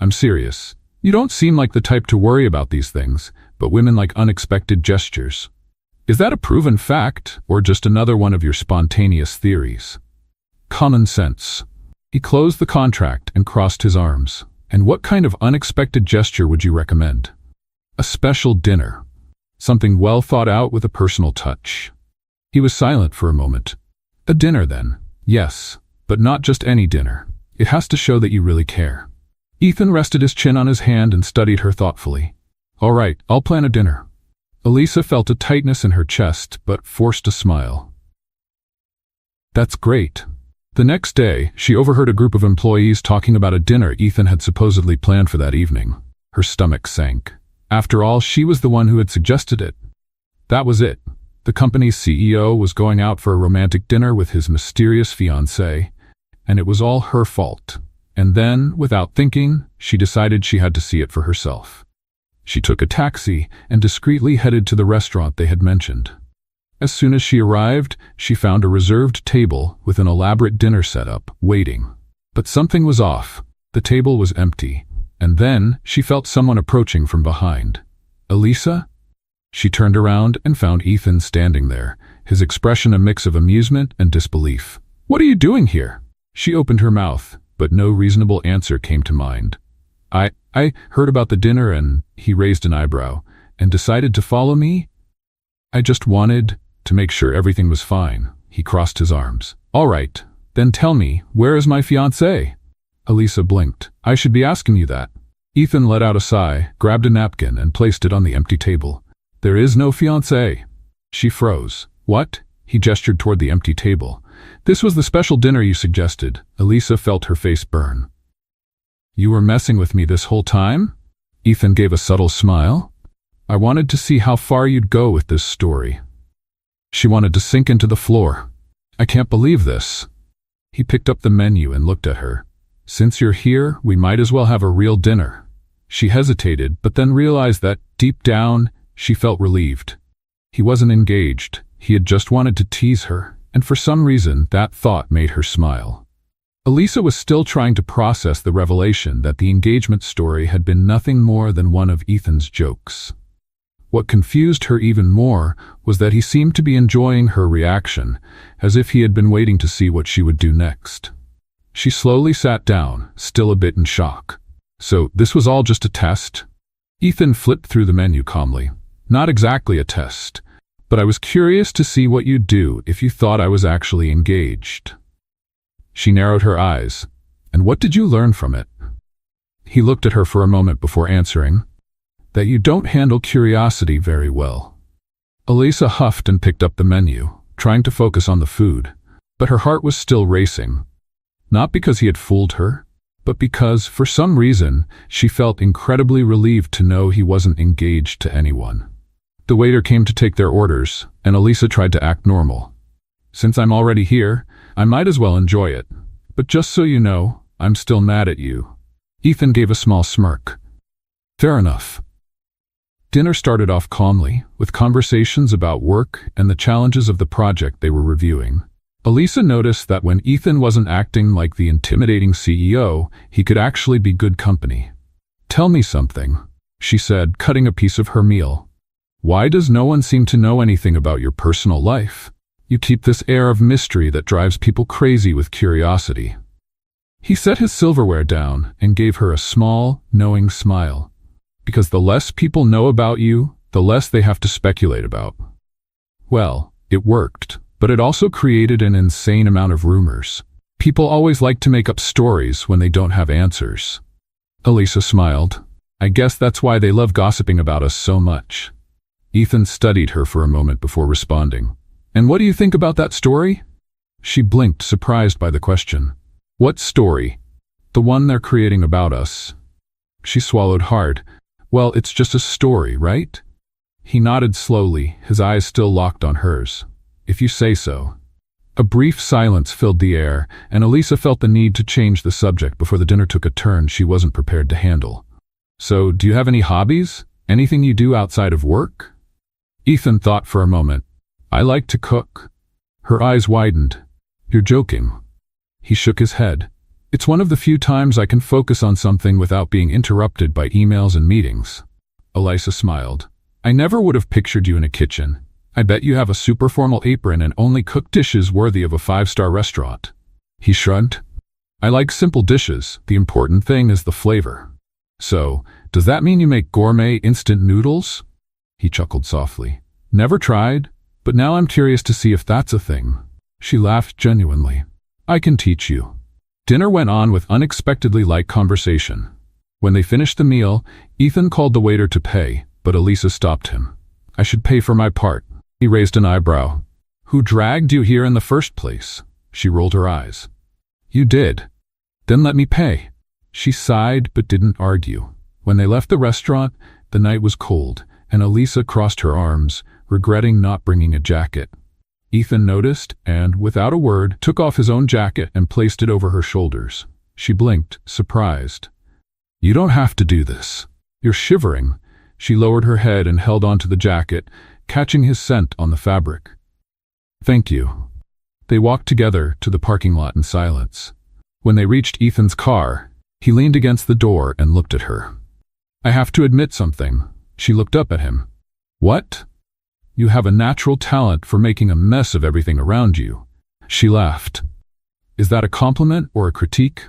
I'm serious. You don't seem like the type to worry about these things, but women like unexpected gestures. Is that a proven fact, or just another one of your spontaneous theories?" "Common sense." He closed the contract and crossed his arms. "And what kind of unexpected gesture would you recommend?" "A special dinner. Something well thought out with a personal touch." He was silent for a moment. "A dinner, then?" "Yes, but not just any dinner. It has to show that you really care." Ethan rested his chin on his hand and studied her thoughtfully. "All right, I'll plan a dinner." Elisa felt a tightness in her chest, but forced a smile. "That's great." The next day, she overheard a group of employees talking about a dinner Ethan had supposedly planned for that evening. Her stomach sank. After all, she was the one who had suggested it. That was it. The company's CEO was going out for a romantic dinner with his mysterious fiancé, and it was all her fault. And then, without thinking, she decided she had to see it for herself. She took a taxi and discreetly headed to the restaurant they had mentioned. As soon as she arrived, she found a reserved table with an elaborate dinner setup, waiting. But something was off. The table was empty. And then she felt someone approaching from behind. "Elisa?" She turned around and found Ethan standing there, his expression a mix of amusement and disbelief. "What are you doing here?" She opened her mouth, but no reasonable answer came to mind. I heard about the dinner and," he raised an eyebrow, "and decided to follow me?" "I just wanted to make sure everything was fine." He crossed his arms. "All right, then tell me, where is my fiancé?" Elisa blinked. "I should be asking you that." Ethan let out a sigh, grabbed a napkin, and placed it on the empty table. "There is no fiancé." She froze. "What?" He gestured toward the empty table. "This was the special dinner you suggested." Elisa felt her face burn. "You were messing with me this whole time?" Ethan gave a subtle smile. "I wanted to see how far you'd go with this story." She wanted to sink into the floor. "I can't believe this." He picked up the menu and looked at her. "Since you're here, we might as well have a real dinner." She hesitated, but then realized that, deep down, she felt relieved. He wasn't engaged. He had just wanted to tease her, and for some reason, that thought made her smile. Elisa was still trying to process the revelation that the engagement story had been nothing more than one of Ethan's jokes. What confused her even more was that he seemed to be enjoying her reaction, as if he had been waiting to see what she would do next. She slowly sat down, still a bit in shock. "So this was all just a test?" Ethan flipped through the menu calmly. "Not exactly a test, but I was curious to see what you'd do if you thought I was actually engaged." She narrowed her eyes. "And what did you learn from it?" He looked at her for a moment before answering. "That you don't handle curiosity very well." Elisa huffed and picked up the menu, trying to focus on the food, but her heart was still racing. Not because he had fooled her, but because, for some reason, she felt incredibly relieved to know he wasn't engaged to anyone. The waiter came to take their orders, and Elisa tried to act normal. "Since I'm already here, I might as well enjoy it. But just so you know, I'm still mad at you." Ethan gave a small smirk. "Fair enough." Dinner started off calmly, with conversations about work and the challenges of the project they were reviewing. Elisa noticed that when Ethan wasn't acting like the intimidating CEO, he could actually be good company. "Tell me something," she said, cutting a piece of her meal. "Why does no one seem to know anything about your personal life? You keep this air of mystery that drives people crazy with curiosity." He set his silverware down and gave her a small, knowing smile. "Because the less people know about you, the less they have to speculate about." Well, it worked, but it also created an insane amount of rumors. People always like to make up stories when they don't have answers. Elisa smiled. "I guess that's why they love gossiping about us so much." Ethan studied her for a moment before responding. "And what do you think about that story?" She blinked, surprised by the question. "What story?" "The one they're creating about us." She swallowed hard. "Well, it's just a story, right?" He nodded slowly, his eyes still locked on hers. "If you say so." A brief silence filled the air, and Elisa felt the need to change the subject before the dinner took a turn she wasn't prepared to handle. "So, do you have any hobbies? Anything you do outside of work?" Ethan thought for a moment. "I like to cook." Her eyes widened. "You're joking." He shook his head. "It's one of the few times I can focus on something without being interrupted by emails and meetings." Elisa smiled. "I never would have pictured you in a kitchen. I bet you have a super formal apron and only cook dishes worthy of a 5-star restaurant." He shrugged. "I like simple dishes. The important thing is the flavor." "So, does that mean you make gourmet instant noodles?" He chuckled softly. "Never tried, but now I'm curious to see if that's a thing." She laughed genuinely. "I can teach you." Dinner went on with unexpectedly light conversation. When they finished the meal, Ethan called the waiter to pay, but Elisa stopped him. "I should pay for my part." He raised an eyebrow. "Who dragged you here in the first place?" She rolled her eyes. "You did." "Then let me pay." She sighed but didn't argue. When they left the restaurant, the night was cold, and Elisa crossed her arms, regretting not bringing a jacket. Ethan noticed and, without a word, took off his own jacket and placed it over her shoulders. She blinked, surprised. "You don't have to do this. You're shivering." She lowered her head and held onto the jacket, catching his scent on the fabric. "Thank you." They walked together to the parking lot in silence. When they reached Ethan's car, he leaned against the door and looked at her. "I have to admit something." She looked up at him. "What?" "You have a natural talent for making a mess of everything around you." She laughed. "Is that a compliment or a critique?"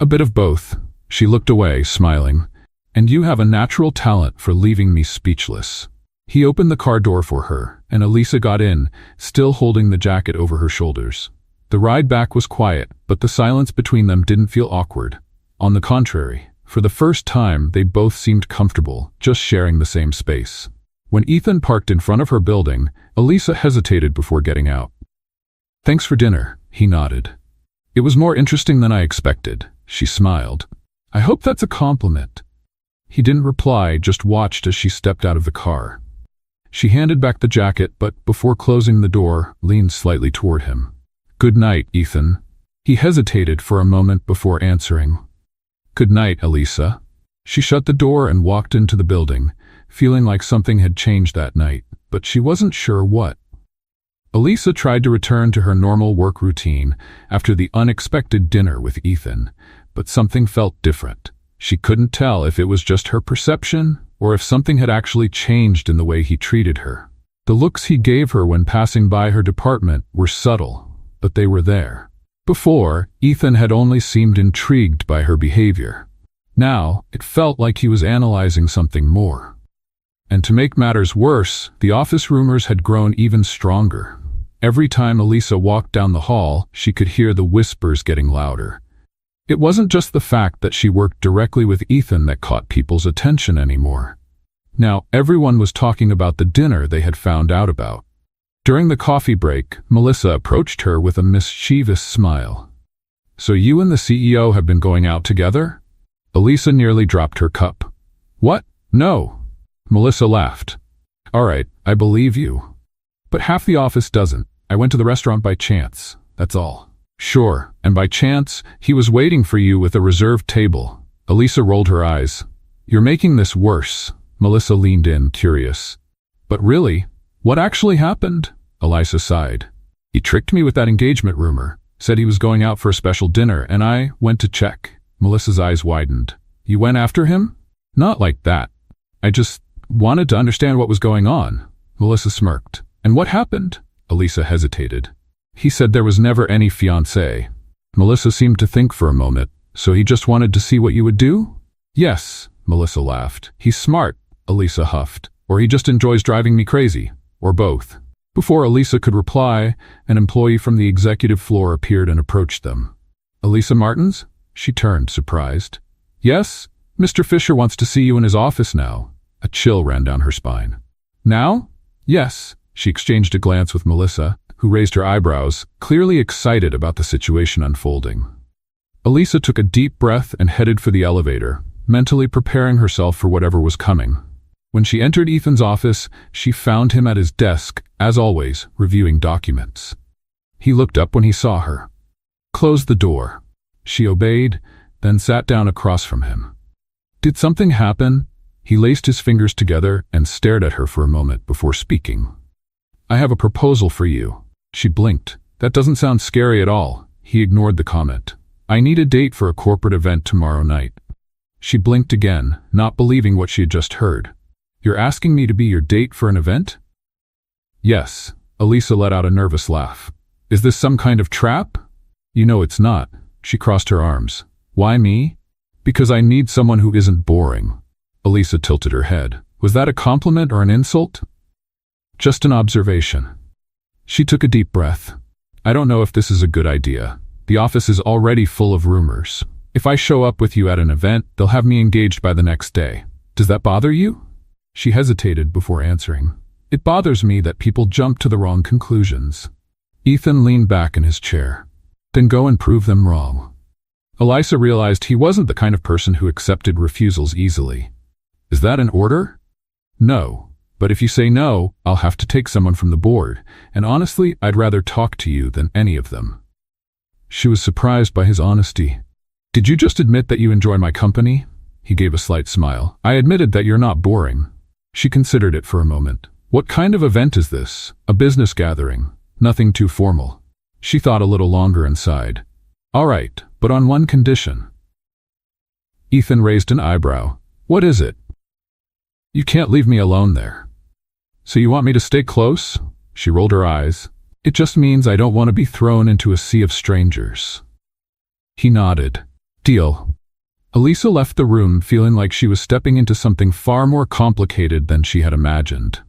"A bit of both." She looked away, smiling. "And you have a natural talent for leaving me speechless." He opened the car door for her, and Elisa got in, still holding the jacket over her shoulders. The ride back was quiet, but the silence between them didn't feel awkward. On the contrary, for the first time, they both seemed comfortable, just sharing the same space. When Ethan parked in front of her building, Elisa hesitated before getting out. "Thanks for dinner," he nodded. "It was more interesting than I expected," she smiled. "I hope that's a compliment." He didn't reply, just watched as she stepped out of the car. She handed back the jacket, but before closing the door, leaned slightly toward him. "Good night, Ethan." He hesitated for a moment before answering. "Good night, Elisa." She shut the door and walked into the building, feeling like something had changed that night, but she wasn't sure what. Elisa tried to return to her normal work routine after the unexpected dinner with Ethan, but something felt different. She couldn't tell if it was just her perception or if something had actually changed in the way he treated her. The looks he gave her when passing by her department were subtle, but they were there. Before, Ethan had only seemed intrigued by her behavior. Now, it felt like he was analyzing something more. And to make matters worse, the office rumors had grown even stronger. Every time Elisa walked down the hall, she could hear the whispers getting louder. It wasn't just the fact that she worked directly with Ethan that caught people's attention anymore. Now, everyone was talking about the dinner they had found out about. During the coffee break, Melissa approached her with a mischievous smile. "So you and the CEO have been going out together?" Elisa nearly dropped her cup. "What? No." Melissa laughed. "All right, I believe you. But half the office doesn't. I went to the restaurant by chance, that's all." "Sure, and by chance, he was waiting for you with a reserved table." Elisa rolled her eyes. "You're making this worse." Melissa leaned in, curious. "But really, what actually happened?" Elisa sighed. "He tricked me with that engagement rumor, said he was going out for a special dinner, and I went to check." Melissa's eyes widened. "You went after him?" "Not like that. I just wanted to understand what was going on." Melissa smirked. "And what happened?" Elisa hesitated. "He said there was never any fiancé." Melissa seemed to think for a moment. "So he just wanted to see what you would do?" "Yes," Melissa laughed. "He's smart," Elisa huffed. "Or he just enjoys driving me crazy. Or both." Before Elisa could reply, an employee from the executive floor appeared and approached them. "Elisa Martins?" She turned, surprised. "Yes, Mr. Fisher wants to see you in his office now." A chill ran down her spine. "Now?" "Yes." She exchanged a glance with Melissa, who raised her eyebrows, clearly excited about the situation unfolding. Elisa took a deep breath and headed for the elevator, mentally preparing herself for whatever was coming. When she entered Ethan's office, she found him at his desk, as always, reviewing documents. He looked up when he saw her. "Close the door." She obeyed, then sat down across from him. "Did something happen?" He laced his fingers together and stared at her for a moment before speaking. "I have a proposal for you." She blinked. "That doesn't sound scary at all." He ignored the comment. "I need a date for a corporate event tomorrow night." She blinked again, not believing what she had just heard. "You're asking me to be your date for an event?" "Yes." Elisa let out a nervous laugh. "Is this some kind of trap?" "You know it's not." She crossed her arms. "Why me?" "Because I need someone who isn't boring." Elisa tilted her head. "Was that a compliment or an insult?" "Just an observation." She took a deep breath. "I don't know if this is a good idea. The office is already full of rumors. If I show up with you at an event, they'll have me engaged by the next day. Does that bother you?" She hesitated before answering. "It bothers me that people jump to the wrong conclusions." Ethan leaned back in his chair. "Then go and prove them wrong." Elisa realized he wasn't the kind of person who accepted refusals easily. "Is that an order?" "No. But if you say no, I'll have to take someone from the board, and honestly, I'd rather talk to you than any of them." She was surprised by his honesty. "Did you just admit that you enjoy my company?" He gave a slight smile. "I admitted that you're not boring." She considered it for a moment. "What kind of event is this? A business gathering? Nothing too formal." She thought a little longer and sighed. "All right, but on one condition." Ethan raised an eyebrow. "What is it?" "You can't leave me alone there." "So you want me to stay close?" She rolled her eyes. "It just means I don't want to be thrown into a sea of strangers." He nodded. "Deal." Elisa left the room feeling like she was stepping into something far more complicated than she had imagined.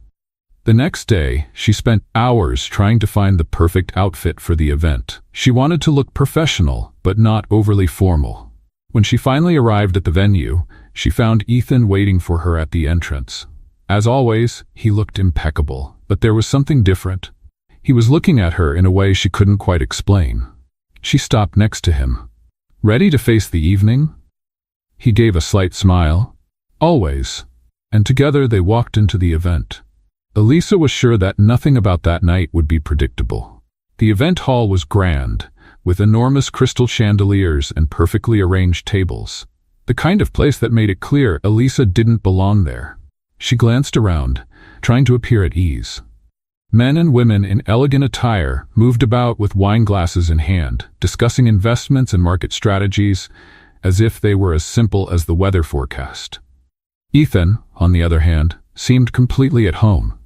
The next day, she spent hours trying to find the perfect outfit for the event. She wanted to look professional, but not overly formal. When she finally arrived at the venue, she found Ethan waiting for her at the entrance. As always, he looked impeccable, but there was something different. He was looking at her in a way she couldn't quite explain. She stopped next to him. Ready to face the evening? He gave a slight smile. Always. And together they walked into the event. Elisa was sure that nothing about that night would be predictable. The event hall was grand, with enormous crystal chandeliers and perfectly arranged tables. The kind of place that made it clear Elisa didn't belong there. She glanced around, trying to appear at ease. Men and women in elegant attire moved about with wine glasses in hand, discussing investments and market strategies, as if they were as simple as the weather forecast. Ethan, on the other hand, seemed completely at home.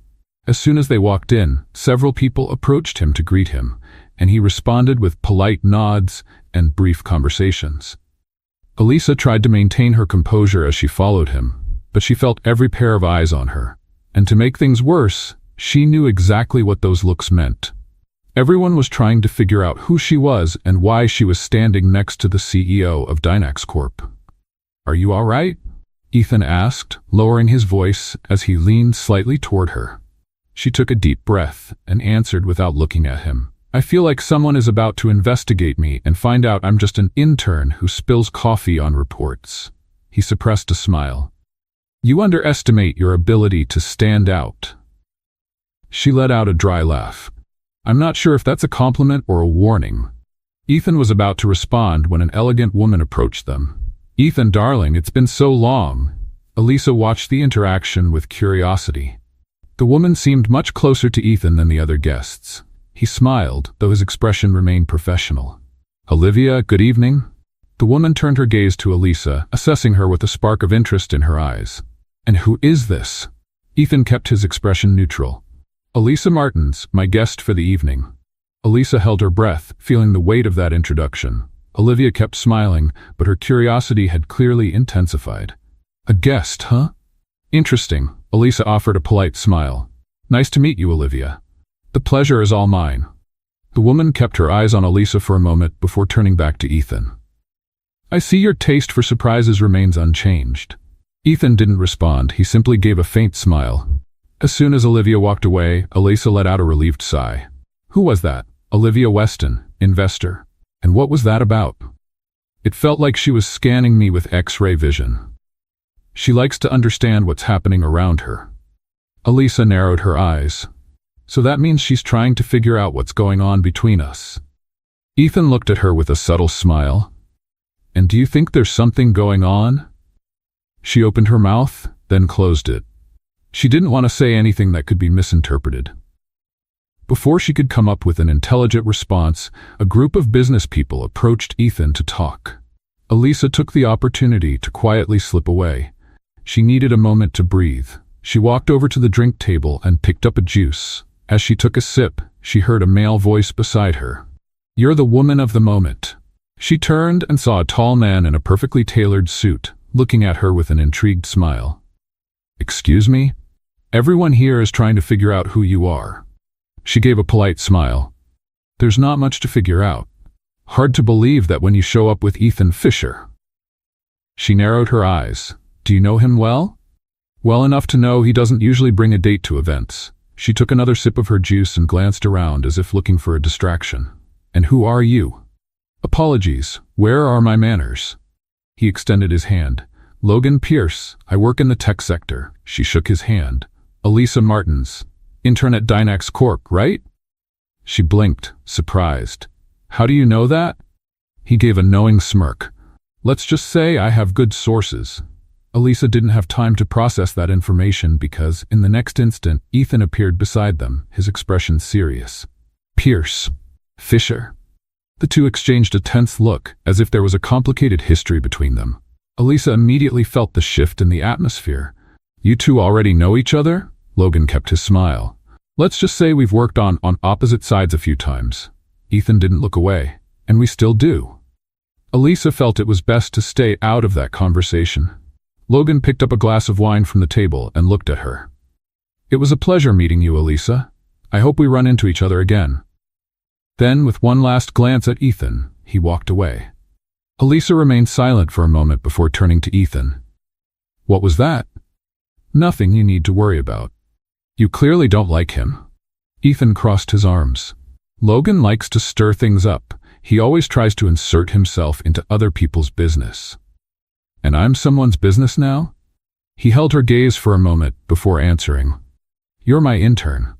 As soon as they walked in, several people approached him to greet him, and he responded with polite nods and brief conversations. Elisa tried to maintain her composure as she followed him, but she felt every pair of eyes on her. And to make things worse, she knew exactly what those looks meant. Everyone was trying to figure out who she was and why she was standing next to the CEO of Dynax Corp. "Are you all right?" Ethan asked, lowering his voice as he leaned slightly toward her. She took a deep breath and answered without looking at him. "I feel like someone is about to investigate me and find out I'm just an intern who spills coffee on reports." He suppressed a smile. "You underestimate your ability to stand out." She let out a dry laugh. "I'm not sure if that's a compliment or a warning." Ethan was about to respond when an elegant woman approached them. "Ethan, darling, it's been so long." Elisa watched the interaction with curiosity. The woman seemed much closer to Ethan than the other guests. He smiled, though his expression remained professional. "Olivia, good evening." The woman turned her gaze to Elisa, assessing her with a spark of interest in her eyes. "And who is this?" Ethan kept his expression neutral. "Elisa Martins, my guest for the evening." Elisa held her breath, feeling the weight of that introduction. Olivia kept smiling, but her curiosity had clearly intensified. "A guest, huh?" "Interesting." Elisa offered a polite smile. "Nice to meet you, Olivia." "The pleasure is all mine." The woman kept her eyes on Elisa for a moment before turning back to Ethan. "I see your taste for surprises remains unchanged." Ethan didn't respond, he simply gave a faint smile. As soon as Olivia walked away, Elisa let out a relieved sigh. Who was that? Olivia Weston, investor. And what was that about? It felt like she was scanning me with X-ray vision. She likes to understand what's happening around her. Elisa narrowed her eyes. So that means she's trying to figure out what's going on between us. Ethan looked at her with a subtle smile. And do you think there's something going on? She opened her mouth, then closed it. She didn't want to say anything that could be misinterpreted. Before she could come up with an intelligent response, a group of business people approached Ethan to talk. Elisa took the opportunity to quietly slip away. She needed a moment to breathe. She walked over to the drink table and picked up a juice. As she took a sip, she heard a male voice beside her. "You're the woman of the moment." She turned and saw a tall man in a perfectly tailored suit, looking at her with an intrigued smile. "Excuse me? Everyone here is trying to figure out who you are." She gave a polite smile. "There's not much to figure out. Hard to believe that when you show up with Ethan Fisher." She narrowed her eyes. "Do you know him well?" "Well enough to know he doesn't usually bring a date to events." She took another sip of her juice and glanced around as if looking for a distraction. "And who are you?" "Apologies. Where are my manners?" He extended his hand. "Logan Pierce. I work in the tech sector." She shook his hand. "Elisa Martins. Intern at Dynax Corp, right?" She blinked, surprised. "How do you know that?" He gave a knowing smirk. "Let's just say I have good sources." Elisa didn't have time to process that information because, in the next instant, Ethan appeared beside them, his expression serious. "Pierce. Fisher." The two exchanged a tense look, as if there was a complicated history between them. Elisa immediately felt the shift in the atmosphere. "You two already know each other?" Logan kept his smile. "Let's just say we've worked on opposite sides a few times." Ethan didn't look away. "And we still do." Elisa felt it was best to stay out of that conversation. Logan picked up a glass of wine from the table and looked at her. "It was a pleasure meeting you, Elisa. I hope we run into each other again." Then, with one last glance at Ethan, he walked away. Elisa remained silent for a moment before turning to Ethan. "What was that?" Nothing you need to worry about. You clearly don't like him. Ethan crossed his arms. Logan likes to stir things up. He always tries to insert himself into other people's business. And I'm someone's business now? He held her gaze for a moment before answering. You're my intern.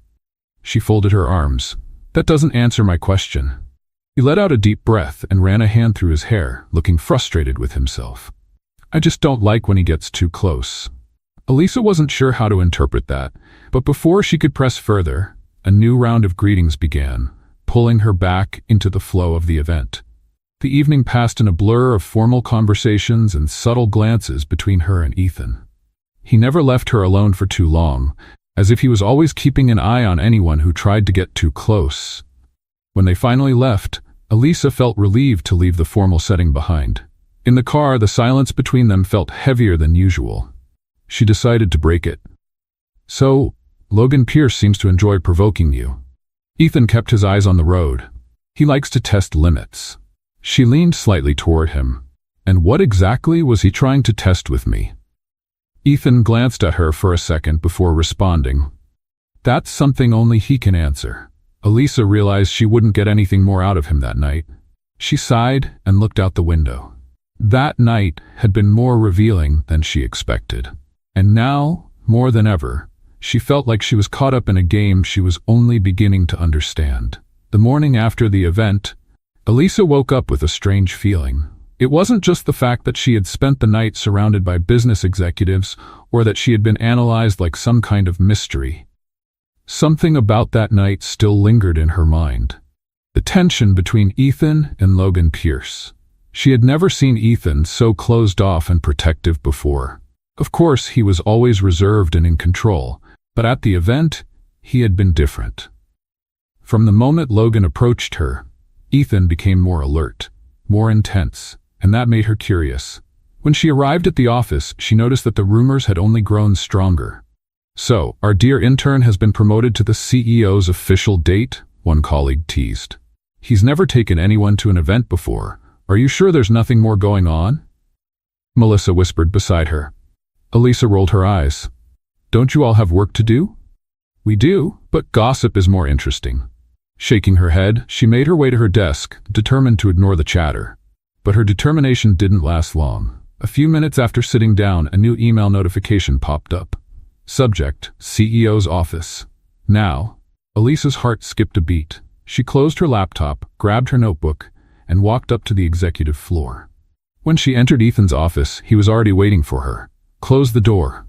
She folded her arms. That doesn't answer my question. He let out a deep breath and ran a hand through his hair, looking frustrated with himself. I just don't like when he gets too close. Elisa wasn't sure how to interpret that, but before she could press further, a new round of greetings began, pulling her back into the flow of the event. The evening passed in a blur of formal conversations and subtle glances between her and Ethan. He never left her alone for too long, as if he was always keeping an eye on anyone who tried to get too close. When they finally left, Elisa felt relieved to leave the formal setting behind. In the car, the silence between them felt heavier than usual. She decided to break it. So, Logan Pierce seems to enjoy provoking you. Ethan kept his eyes on the road. He likes to test limits. She leaned slightly toward him. And what exactly was he trying to test with me? Ethan glanced at her for a second before responding. That's something only he can answer. Elisa realized she wouldn't get anything more out of him that night. She sighed and looked out the window. That night had been more revealing than she expected. And now, more than ever, she felt like she was caught up in a game she was only beginning to understand. The morning after the event, Elisa woke up with a strange feeling. It wasn't just the fact that she had spent the night surrounded by business executives or that she had been analyzed like some kind of mystery. Something about that night still lingered in her mind. The tension between Ethan and Logan Pierce. She had never seen Ethan so closed off and protective before. Of course, he was always reserved and in control, but at the event, he had been different. From the moment Logan approached her, Ethan became more alert, more intense, and that made her curious. When she arrived at the office, she noticed that the rumors had only grown stronger. So, our dear intern has been promoted to the CEO's official date, one colleague teased. He's never taken anyone to an event before. Are you sure there's nothing more going on? Melissa whispered beside her. Elisa rolled her eyes. Don't you all have work to do? We do, but gossip is more interesting. Shaking her head, she made her way to her desk, determined to ignore the chatter. But her determination didn't last long. A few minutes after sitting down, a new email notification popped up. Subject, CEO's office. Now, Elisa's heart skipped a beat. She closed her laptop, grabbed her notebook, and walked up to the executive floor. When she entered Ethan's office, he was already waiting for her. Close the door.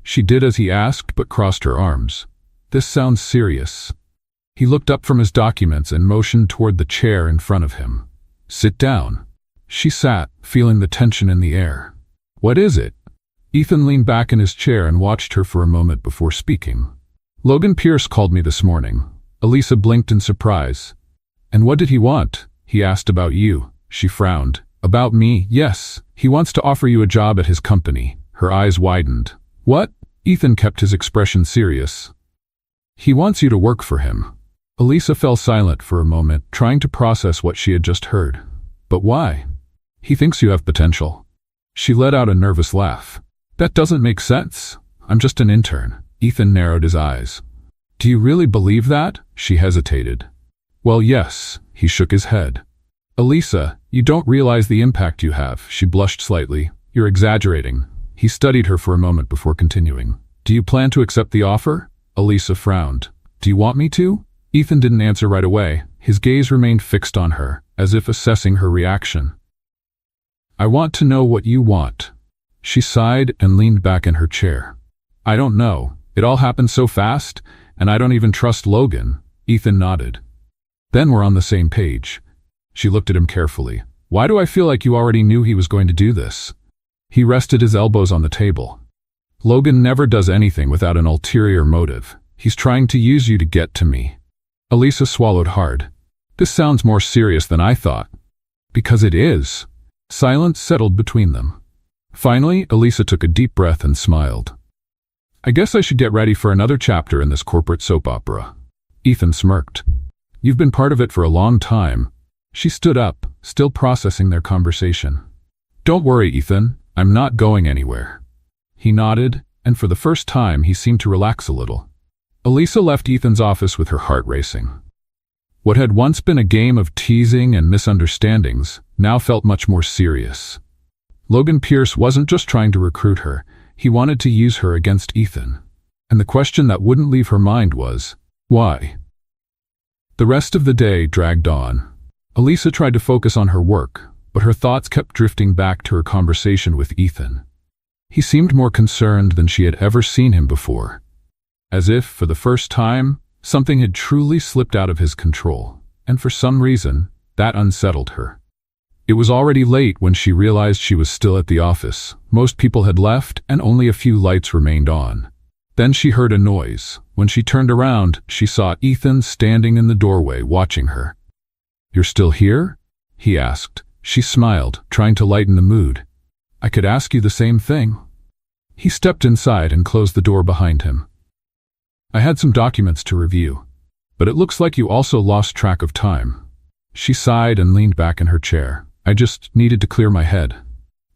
She did as he asked, but crossed her arms. This sounds serious. He looked up from his documents and motioned toward the chair in front of him. Sit down. She sat, feeling the tension in the air. What is it? Ethan leaned back in his chair and watched her for a moment before speaking. Logan Pierce called me this morning. Elisa blinked in surprise. And what did he want? He asked about you. She frowned. About me? Yes. He wants to offer you a job at his company. Her eyes widened. What? Ethan kept his expression serious. He wants you to work for him. Elisa fell silent for a moment, trying to process what she had just heard. But why? He thinks you have potential. She let out a nervous laugh. That doesn't make sense. I'm just an intern. Ethan narrowed his eyes. Do you really believe that? She hesitated. Well, yes. He shook his head. Elisa, you don't realize the impact you have. She blushed slightly. You're exaggerating. He studied her for a moment before continuing. Do you plan to accept the offer? Elisa frowned. Do you want me to? Ethan didn't answer right away. His gaze remained fixed on her, as if assessing her reaction. I want to know what you want. She sighed and leaned back in her chair. I don't know. It all happened so fast, and I don't even trust Logan. Ethan nodded. Then we're on the same page. She looked at him carefully. Why do I feel like you already knew he was going to do this? He rested his elbows on the table. Logan never does anything without an ulterior motive. He's trying to use you to get to me. Elisa swallowed hard. This sounds more serious than I thought. Because it is. Silence settled between them. Finally, Elisa took a deep breath and smiled. I guess I should get ready for another chapter in this corporate soap opera. Ethan smirked. You've been part of it for a long time. She stood up, still processing their conversation. Don't worry, Ethan. I'm not going anywhere. He nodded, and for the first time he seemed to relax a little. Elisa left Ethan's office with her heart racing. What had once been a game of teasing and misunderstandings now felt much more serious. Logan Pierce wasn't just trying to recruit her, he wanted to use her against Ethan. And the question that wouldn't leave her mind was, why? The rest of the day dragged on. Elisa tried to focus on her work, but her thoughts kept drifting back to her conversation with Ethan. He seemed more concerned than she had ever seen him before. As if, for the first time, something had truly slipped out of his control, and for some reason, that unsettled her. It was already late when she realized she was still at the office. Most people had left, and only a few lights remained on. Then she heard a noise. When she turned around, she saw Ethan standing in the doorway watching her. "You're still here?" he asked. She smiled, trying to lighten the mood. "I could ask you the same thing." He stepped inside and closed the door behind him. "I had some documents to review, but it looks like you also lost track of time." She sighed and leaned back in her chair. "I just needed to clear my head."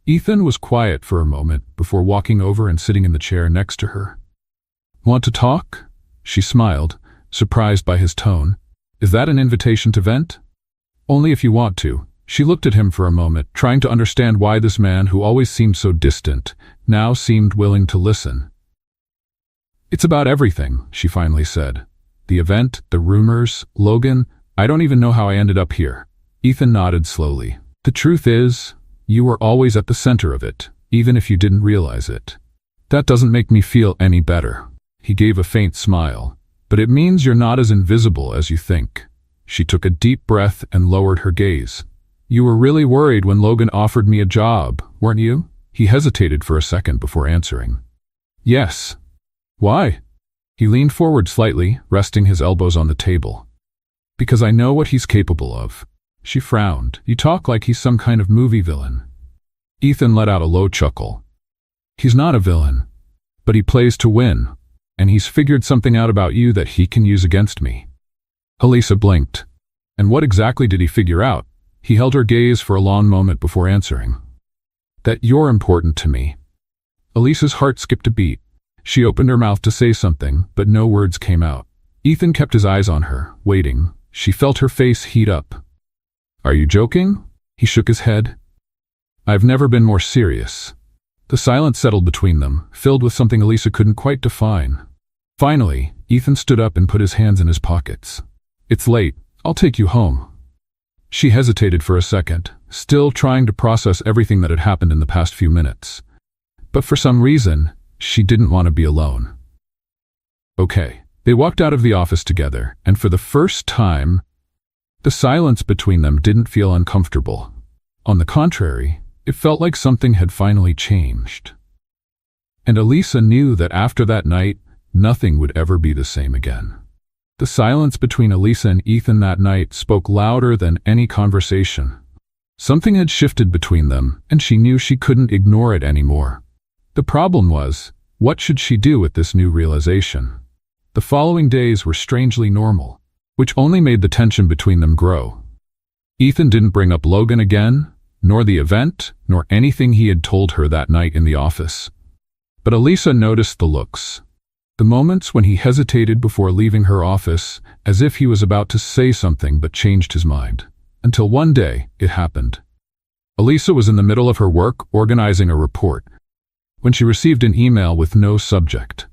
Ethan was quiet for a moment before walking over and sitting in the chair next to her. "Want to talk?" She smiled, surprised by his tone. "Is that an invitation to vent?" "Only if you want to." She looked at him for a moment, trying to understand why this man, who always seemed so distant, now seemed willing to listen. "It's about everything," she finally said. "The event, the rumors, Logan, I don't even know how I ended up here." Ethan nodded slowly. "The truth is, you were always at the center of it, even if you didn't realize it. That doesn't make me feel any better." He gave a faint smile. "But it means you're not as invisible as you think." She took a deep breath and lowered her gaze. "You were really worried when Logan offered me a job, weren't you?" He hesitated for a second before answering. "Yes." "Why?" He leaned forward slightly, resting his elbows on the table. "Because I know what he's capable of." She frowned. "You talk like he's some kind of movie villain." Ethan let out a low chuckle. "He's not a villain, but he plays to win, and he's figured something out about you that he can use against me." Elisa blinked. "And what exactly did he figure out?" He held her gaze for a long moment before answering. "That you're important to me." Elisa's heart skipped a beat. She opened her mouth to say something, but no words came out. Ethan kept his eyes on her, waiting. She felt her face heat up. "Are you joking?" He shook his head. "I've never been more serious." The silence settled between them, filled with something Elisa couldn't quite define. Finally, Ethan stood up and put his hands in his pockets. "It's late. I'll take you home." She hesitated for a second, still trying to process everything that had happened in the past few minutes. But for some reason, she didn't want to be alone. Okay. They walked out of the office together, and for the first time, the silence between them didn't feel uncomfortable. On the contrary, it felt like something had finally changed. And Elisa knew that after that night, nothing would ever be the same again. The silence between Elisa and Ethan that night spoke louder than any conversation. Something had shifted between them, and she knew she couldn't ignore it anymore. The problem was, what should she do with this new realization? The following days were strangely normal, which only made the tension between them grow. Ethan didn't bring up Logan again, nor the event, nor anything he had told her that night in the office. But Elisa noticed the looks. The moments when he hesitated before leaving her office, as if he was about to say something but changed his mind. Until one day, it happened. Elisa was in the middle of her work, organizing a report, when she received an email with no subject.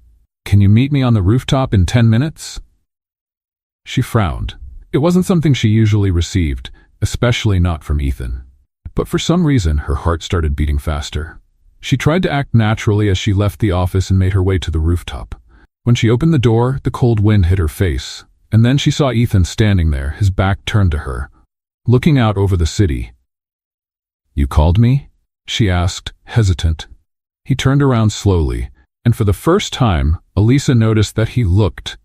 "Can you meet me on the rooftop in 10 minutes? She frowned. It wasn't something she usually received, especially not from Ethan. But for some reason, her heart started beating faster. She tried to act naturally as she left the office and made her way to the rooftop. When she opened the door, the cold wind hit her face, and then she saw Ethan standing there, his back turned to her, looking out over the city. "You called me?" she asked, hesitant. He turned around slowly, and for the first time, Elisa noticed that he looked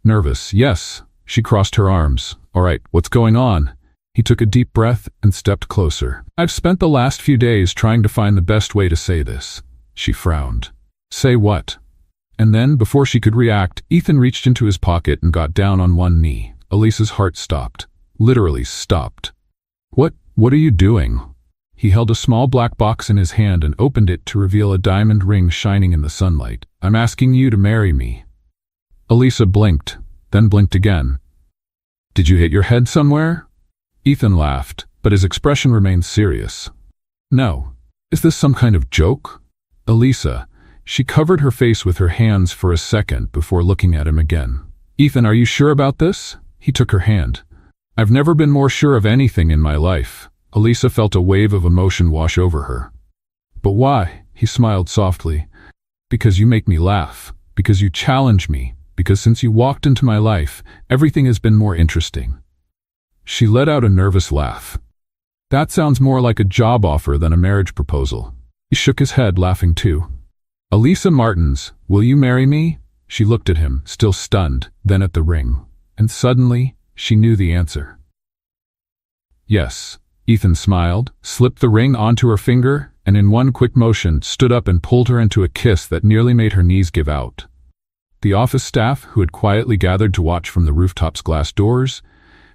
nervous. "Yes." She crossed her arms. "All right, what's going on?" He took a deep breath and stepped closer. "I've spent the last few days trying to find the best way to say this." She frowned. "Say what?" And then, before she could react, Ethan reached into his pocket and got down on one knee. Elisa's heart stopped. Literally stopped. What are you doing?" He held a small black box in his hand and opened it to reveal a diamond ring shining in the sunlight. "I'm asking you to marry me." Elisa blinked, then blinked again. "Did you hit your head somewhere?" Ethan laughed, but his expression remained serious. "No. Is this some kind of joke?" Elisa, she covered her face with her hands for a second before looking at him again. "Ethan, are you sure about this?" He took her hand. "I've never been more sure of anything in my life." Elisa felt a wave of emotion wash over her. "But why?" He smiled softly. "Because you make me laugh. Because you challenge me. Because since you walked into my life, everything has been more interesting." She let out a nervous laugh. "That sounds more like a job offer than a marriage proposal." He shook his head, laughing too. "Elisa Martins, will you marry me?" She looked at him, still stunned, then at the ring. And suddenly, she knew the answer. "Yes." Ethan smiled, slipped the ring onto her finger, and in one quick motion stood up and pulled her into a kiss that nearly made her knees give out. The office staff, who had quietly gathered to watch from the rooftop's glass doors,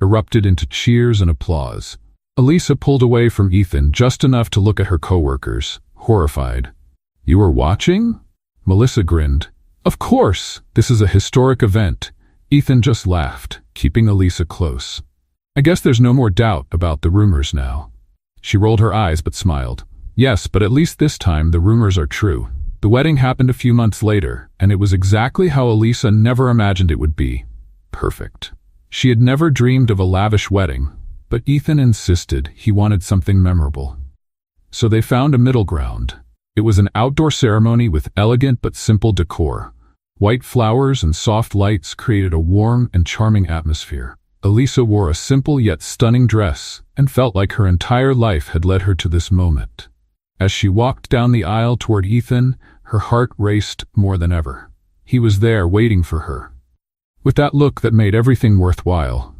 erupted into cheers and applause. Elisa pulled away from Ethan just enough to look at her coworkers, horrified. "You were watching?" Melissa grinned. "Of course! This is a historic event." Ethan just laughed, keeping Elisa close. "I guess there's no more doubt about the rumors now." She rolled her eyes but smiled. "Yes, but at least this time the rumors are true." The wedding happened a few months later, and it was exactly how Elisa never imagined it would be. Perfect. She had never dreamed of a lavish wedding, but Ethan insisted he wanted something memorable. So they found a middle ground. It was an outdoor ceremony with elegant but simple decor. White flowers and soft lights created a warm and charming atmosphere. Elisa wore a simple yet stunning dress and felt like her entire life had led her to this moment. As she walked down the aisle toward Ethan, her heart raced more than ever. He was there waiting for her, with that look that made everything worthwhile.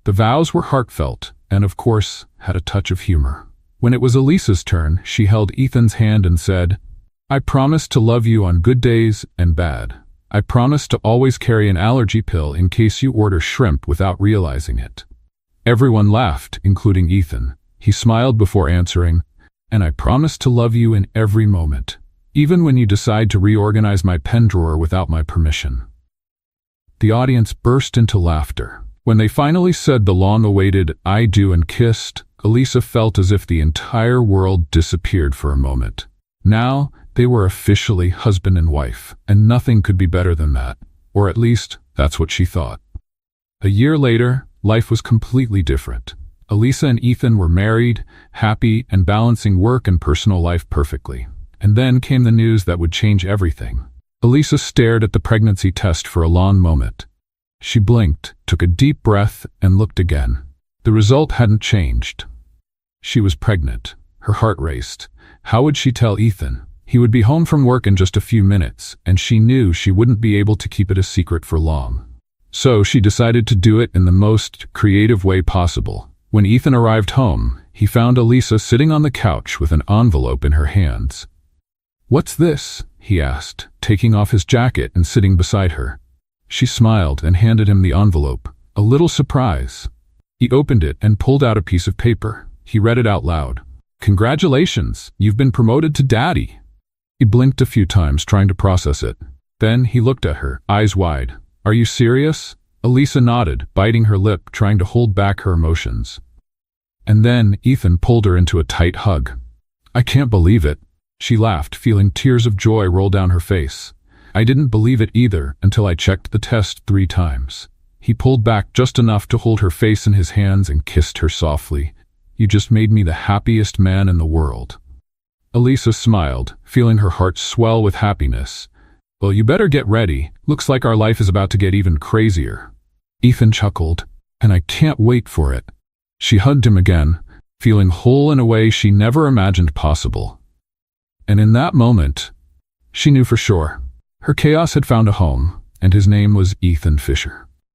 The vows were heartfelt and, of course, had a touch of humor. When it was Elisa's turn, she held Ethan's hand and said, "I promise to love you on good days and bad. I promise to always carry an allergy pill in case you order shrimp without realizing it." Everyone laughed, including Ethan. He smiled before answering, "And I promise to love you in every moment, even when you decide to reorganize my pen drawer without my permission." The audience burst into laughter. When they finally said the long-awaited "I do" and kissed, Elisa felt as if the entire world disappeared for a moment. Now, they were officially husband and wife, and nothing could be better than that. Or at least, that's what she thought. A year later, life was completely different. Elisa and Ethan were married, happy, and balancing work and personal life perfectly. And then came the news that would change everything. Elisa stared at the pregnancy test for a long moment. She blinked, took a deep breath, and looked again. The result hadn't changed. She was pregnant. Her heart raced. How would she tell Ethan? He would be home from work in just a few minutes, and she knew she wouldn't be able to keep it a secret for long. So she decided to do it in the most creative way possible. When Ethan arrived home, he found Elisa sitting on the couch with an envelope in her hands. "What's this?" he asked, taking off his jacket and sitting beside her. She smiled and handed him the envelope, a little surprise. He opened it and pulled out a piece of paper. He read it out loud. "Congratulations, you've been promoted to daddy." He blinked a few times, trying to process it. Then he looked at her, eyes wide. "Are you serious?" Elisa nodded, biting her lip, trying to hold back her emotions. And then Ethan pulled her into a tight hug. "I can't believe it." She laughed, feeling tears of joy roll down her face. "I didn't believe it either until I checked the test 3 times. He pulled back just enough to hold her face in his hands and kissed her softly. "You just made me the happiest man in the world." Elisa smiled, feeling her heart swell with happiness. "Well, you better get ready. Looks like our life is about to get even crazier." Ethan chuckled, "And I can't wait for it." She hugged him again, feeling whole in a way she never imagined possible. And in that moment, she knew for sure. Her chaos had found a home, and his name was Ethan Fisher.